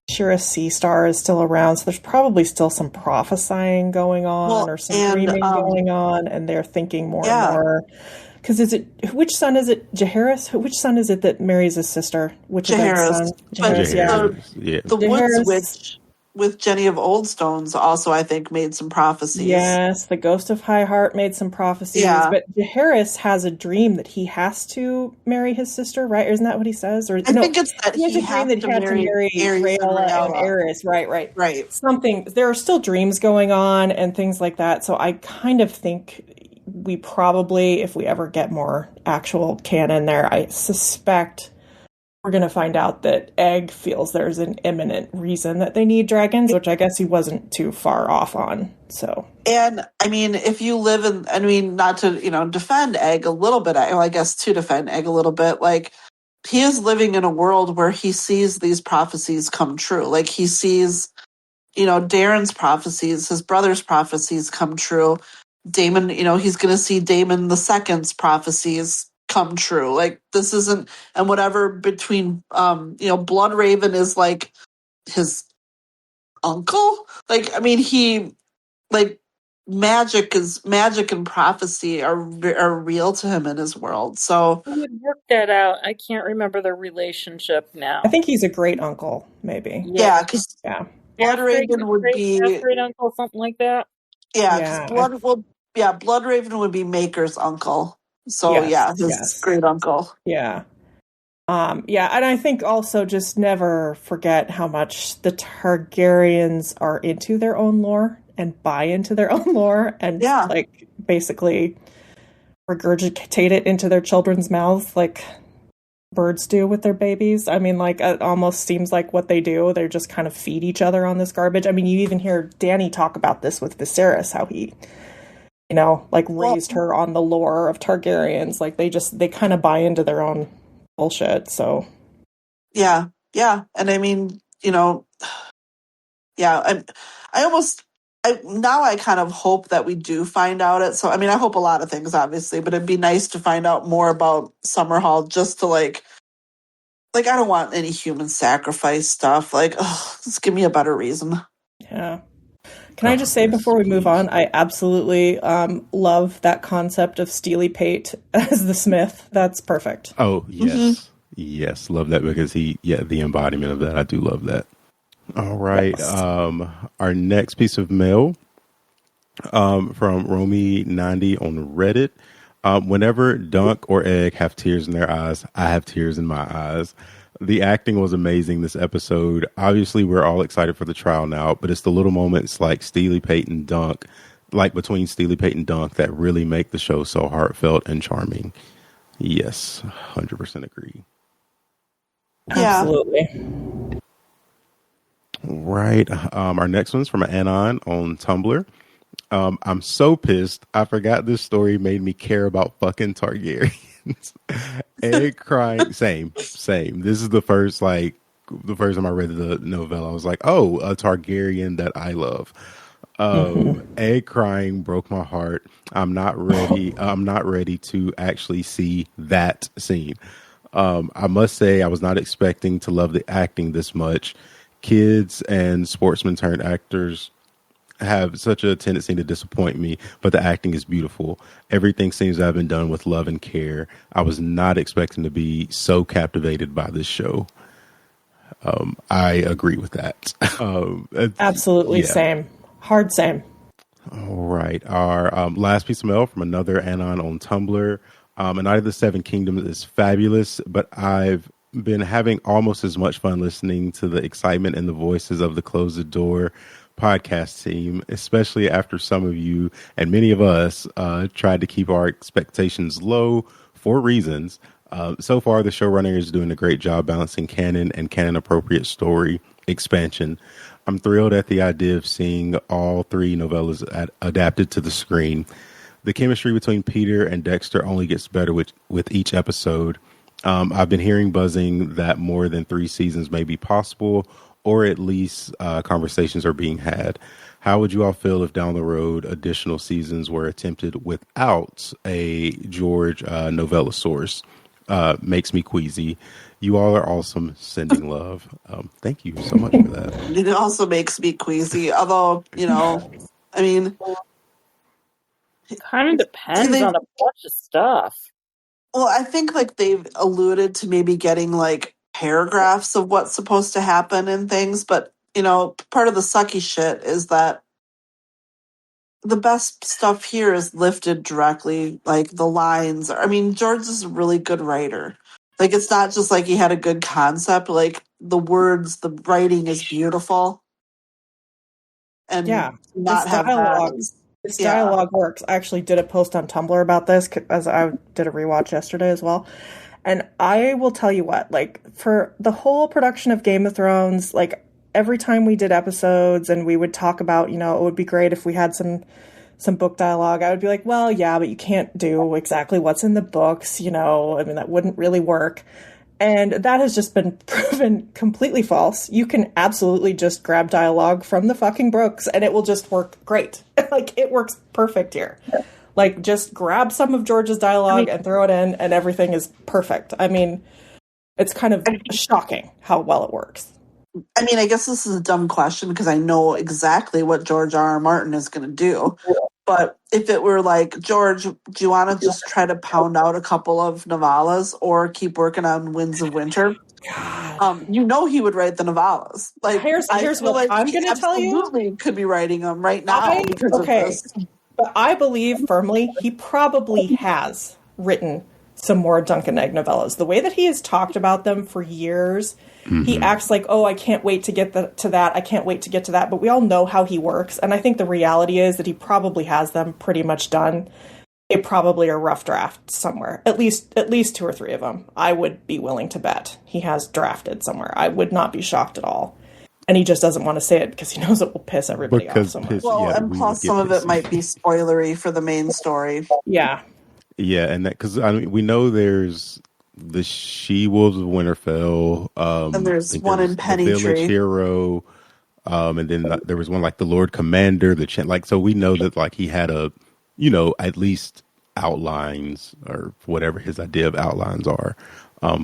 Shira Seastar is still around, so there's probably still some prophesying going on, or some dreaming going on, and they're thinking more and more. Because which son is it? Jaehaerys? Which son is it that marries his sister? Which is Egg's son? Jaehaerys. The Woods Witch with Jenny of Oldstones also, I think, made some prophecies. Yes, the Ghost of High Heart made some prophecies. Yeah. But Jaehaerys has a dream that he has to marry his sister, right? Or isn't that what he says? Or I think it's that he has a dream that he had to marry Rhaella and Aerys. Right. Something. There are still dreams going on and things like that. So I kind of think we probably, if we ever get more actual canon there, I suspect we're going to find out that Egg feels there's an imminent reason that they need dragons, which I guess he wasn't too far off on. So, and I mean, if you live in, not to, defend Egg a little bit, I guess to defend Egg a little bit, like, he is living in a world where he sees these prophecies come true. Like, he sees, Darren's prophecies, his brother's prophecies come true. Daemon, he's going to see Daemon the Second's prophecies come true. Like, this isn't, and whatever between Bloodraven is like his uncle. Like, I mean, he, like, magic and prophecy are real to him in his world. So who would work that out? I can't remember the relationship now. I think he's a great uncle, maybe. Yeah, because Bloodraven would be great uncle, something like that. Yeah, because yeah, Bloodraven would be Maekar's uncle. So his great uncle. Yeah. Yeah, and I think also just never forget how much the Targaryens are into their own lore and buy into their own lore and like basically regurgitate it into their children's mouths like birds do with their babies. I mean, like, it almost seems like what they do. They just kind of feed each other on this garbage. I mean, you even hear Dany talk about this with Viserys, how he, you know, like raised her on the lore of Targaryens. Like, they kind of buy into their own bullshit, so. Yeah. And I mean, you know, I kind of hope that we do find out it. So, I mean, I hope a lot of things, obviously, but it'd be nice to find out more about Summerhall just to like, I don't want any human sacrifice stuff. Like, just give me a better reason. Yeah. Can I just say before we move on, I absolutely love that concept of Steely Pate as the Smith. That's perfect. Oh, yes. Mm-hmm. Yes, love that because the embodiment of that. I do love that. All right. Yes. Our next piece of mail from Romy90 on Reddit. Whenever Dunk or Egg have tears in their eyes, I have tears in my eyes. The acting was amazing this episode. Obviously, we're all excited for the trial now, but it's the little moments like Steely Pate and Dunk, like between Steely Pate and Dunk, that really make the show so heartfelt and charming. Yes, 100% agree. Yeah. Absolutely. Right. Our next one's from Anon on Tumblr. I'm so pissed. I forgot this story made me care about fucking Targaryens. Egg crying. Same. This is the first time I read the novella. I was like, oh, a Targaryen that I love. Egg crying broke my heart. I'm not ready to actually see that scene. I must say I was not expecting to love the acting this much. Kids and sportsmen turned actors have such a tendency to disappoint me, but the acting is beautiful. Everything seems to have been done with love and care. I was not expecting to be so captivated by this show. I agree with that. Absolutely, same. Hard same. All right. Our last piece of mail from another Anon on Tumblr. A Night of the Seven Kingdoms is fabulous, but I've been having almost as much fun listening to the excitement and the voices of the Close the Door podcast team, especially after some of you and many of us tried to keep our expectations low for reasons. So far, the showrunner is doing a great job balancing canon and canon-appropriate story expansion. I'm thrilled at the idea of seeing all three novellas adapted to the screen. The chemistry between Peter and Dexter only gets better with each episode. I've been hearing buzzing that more than 3 seasons may be possible, or at least conversations are being had. How would you all feel if down the road additional seasons were attempted without a George novella source? Makes me queasy. You all are awesome. Sending love. Thank you so much for that. It also makes me queasy, although, you know, I mean... Kind of depends on a bunch of stuff. Well, I think like they've alluded to maybe getting like paragraphs of what's supposed to happen and things, but you know, part of the sucky shit is that the best stuff here is lifted directly, like the lines. I mean, George is a really good writer. Like, it's not just like he had a good concept, like the words, the writing is beautiful. And not have that. This dialogue works. I actually did a post on Tumblr about this, as I did a rewatch yesterday as well. And I will tell you what, like, for the whole production of Game of Thrones, like, every time we did episodes and we would talk about, you know, it would be great if we had some book dialogue, I would be like, well, yeah, but you can't do exactly what's in the books, you know, I mean, that wouldn't really work. And that has just been proven completely false. You can absolutely just grab dialogue from the fucking books and it will just work great. Like, it works perfect here. Like, just grab some of George's dialogue and throw it in and everything is perfect. I mean, it's kind of shocking how well it works. I mean, I guess this is a dumb question because I know exactly what George R.R. Martin is going to do. But if it were like, George, do you want to just try to pound out a couple of novellas or keep working on Winds of Winter? You know he would write the novellas. Like, here's what I'm going to tell you. Absolutely could be writing them right now because of this. But I believe firmly he probably has written some more Dunk and Egg novellas. The way that he has talked about them for years, he acts like, oh, I can't wait to get to that. I can't wait to get to that. But we all know how he works. And I think the reality is that he probably has them pretty much done. They probably are rough draft somewhere. At least 2 or 3 of them. I would be willing to bet he has drafted somewhere. I would not be shocked at all. And he just doesn't want to say it because he knows it will piss everybody off so much. Well, and plus some of it might be spoilery for the main story. Yeah. Yeah, and that because I mean we know there's the She-Wolves of Winterfell, And there's one in Penny the Village Tree. Hero, and then there was one like the Lord Commander, so we know that like he had at least outlines or whatever his idea of outlines are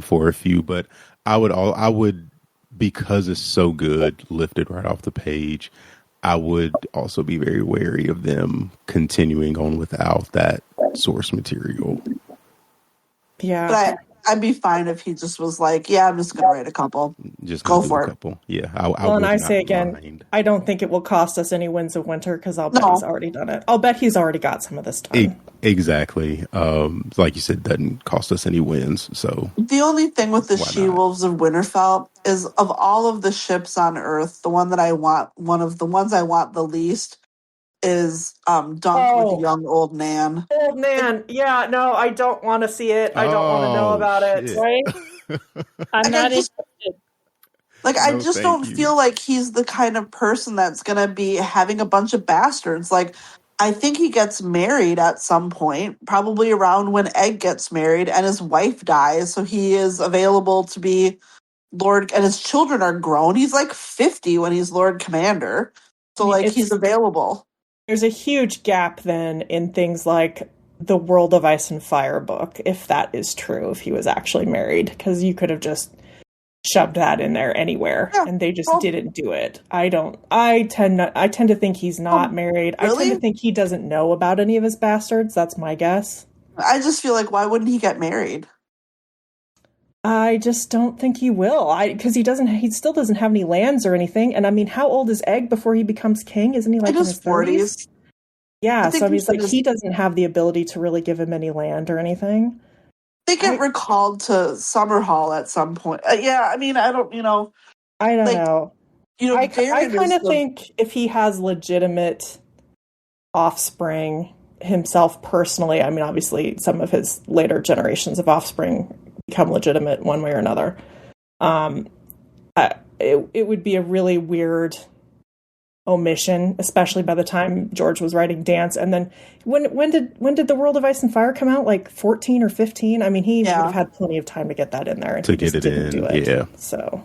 for a few, but I would because it's so good lifted right off the page. I would also be very wary of them continuing on without that source material. Yeah. But I'd be fine if he just was like, yeah, I'm just going to write a couple. Just go for it. Couple. Yeah. And I say again, I don't think it will cost us any Winds of Winter because I'll bet he's already done it. I'll bet he's already got some of this done. Exactly. Like you said, doesn't cost us any wins. So the only thing with the She-Wolves of Winterfell is of all of the ships on Earth, one of the ones I want the least is Dunk with young old Nan. Old Nan. Yeah, no, I don't want to see it. I don't want to know about it. Right? I'm not interested. Like, I just don't feel like he's the kind of person that's going to be having a bunch of bastards. Like, I think he gets married at some point, probably around when Egg gets married, and his wife dies, so he is available to be Lord, and his children are grown. He's like 50 when he's Lord Commander. So, he's available. There's a huge gap then in things like the World of Ice and Fire book, if that is true, if he was actually married, because you could have just shoved that in there anywhere, and they just didn't do it. I tend to think he's not married. Really? I tend to think he doesn't know about any of his bastards. That's my guess. I just feel like, why wouldn't he get married? I just don't think he will. Because he still doesn't have any lands or anything. And I mean, how old is Egg before he becomes king? Isn't he like in his 40s? Yeah, so I mean, it's like he doesn't have the ability to really give him any land or anything. They get recalled to Summerhall at some point. Yeah, I mean, I don't know. I don't know. I Daenerys kind of think if he has legitimate offspring himself personally, I mean, obviously some of his later generations of offspring become legitimate one way or another. It would be a really weird omission, especially by the time George was writing Dance. And then when did the World of Ice and Fire come out? Like 14 or 15? I mean, he would have had plenty of time to get that in there, and to get it in. Do it. Yeah. So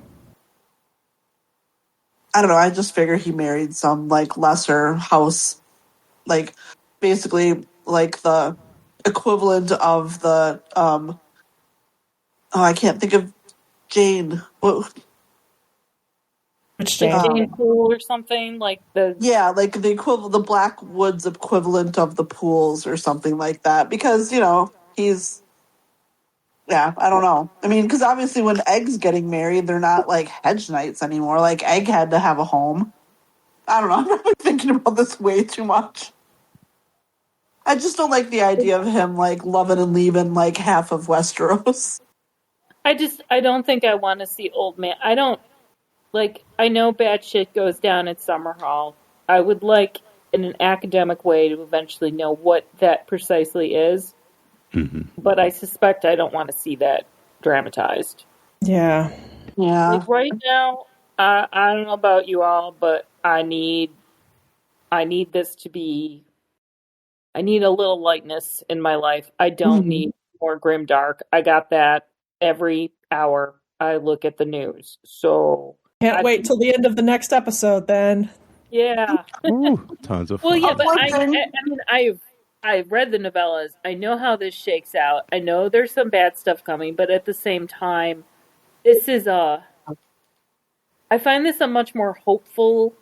I don't know. I just figure he married some lesser house, basically the equivalent of the I can't think of Jane. Which Jane? Jane Pool or something the equivalent, the Black Woods equivalent of the Pools or something like that. Because he's I don't know. I mean, because obviously when Egg's getting married, they're not hedge knights anymore. Egg had to have a home. I don't know. I'm probably thinking about this way too much. I just don't like the idea of him loving and leaving half of Westeros. I don't think I want to see old man. I don't I know bad shit goes down at Summerhall. I would like, in an academic way, to eventually know what that precisely is. Mm-hmm. But I suspect I don't want to see that dramatized. Yeah. Yeah. Right now, I don't know about you all, but I need this to be. I need a little lightness in my life. I don't need more grimdark. I got that every hour I look at the news. So can't wait till the end of the next episode then. Yeah. Ooh, tons of fun. Well, yeah, but I mean, I've read the novellas. I know how this shakes out. I know there's some bad stuff coming, but at the same time, this is I find this a much more hopeful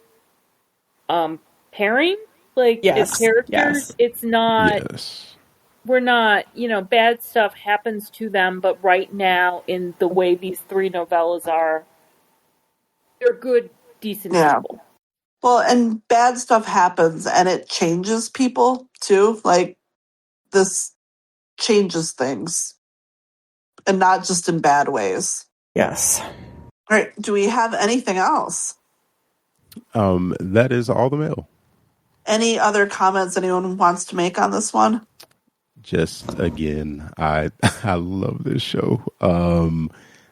pairing. As characters, it's not. Yes. We're not, bad stuff happens to them, but right now, in the way these 3 novellas are, they're good, decent people. Well, and bad stuff happens and it changes people too. Like, this changes things and not just in bad ways. Yes. All right. Do we have anything else? That is all the mail. Any other comments anyone wants to make on this one? Just again, I I love this show.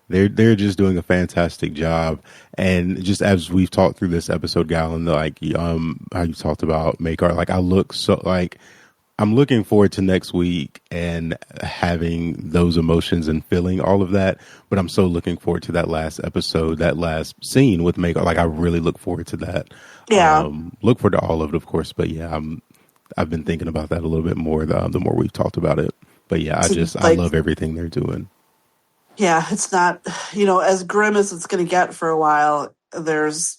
They're just doing a fantastic job, and just as we've talked through this episode, Gallon, like how you talked about Maekar, like I'm looking forward to next week and having those emotions and feeling all of that. But I'm so looking forward to that last episode, that last scene with Maekar. Like, I really look forward to that. Yeah. Look forward to all of it, of course. But yeah, I've been thinking about that a little bit more the more we've talked about it. But yeah, I love everything they're doing. Yeah, it's not, as grim as it's going to get for a while. There's,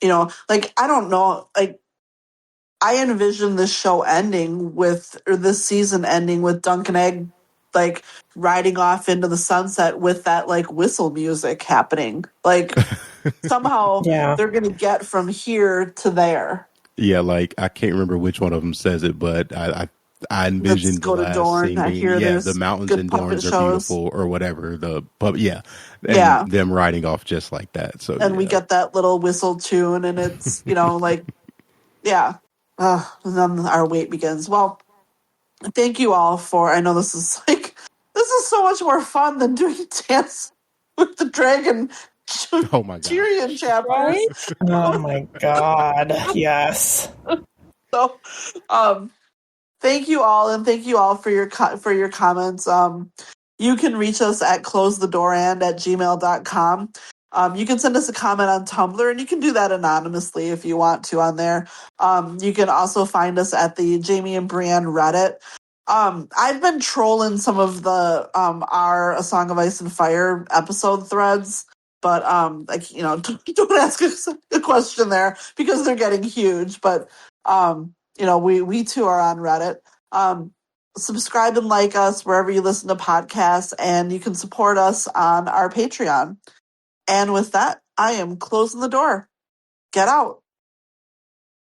like, I don't know, like, I envision this show ending or this season ending with Dunk and Egg, like, riding off into the sunset with that, like, whistle music happening. Like, somehow they're going to get from here to there. Yeah, like, I can't remember which one of them says it, but I envisioned the last scene being, the mountains in Dorne are beautiful, or whatever. Them riding off just like that. So, and we get that little whistle tune, and it's like, yeah. And then our wait begins. Well, thank you all for. I know this is so much more fun than doing Dance with the Dragon. Oh my God. Tyrion chapters. Right? Oh my God. Yes. So, thank you all, and thank you all for your comments. You can reach us at closethedooran@gmail.com. You can send us a comment on Tumblr, and you can do that anonymously if you want to on there. You can also find us at the Jaime and Brienne Reddit. I've been trolling some of the our A Song of Ice and Fire episode threads, but don't ask us a question there because they're getting huge. But we too are on Reddit. Subscribe and like us wherever you listen to podcasts, and you can support us on our Patreon. And with that, I am closing the door. Get out.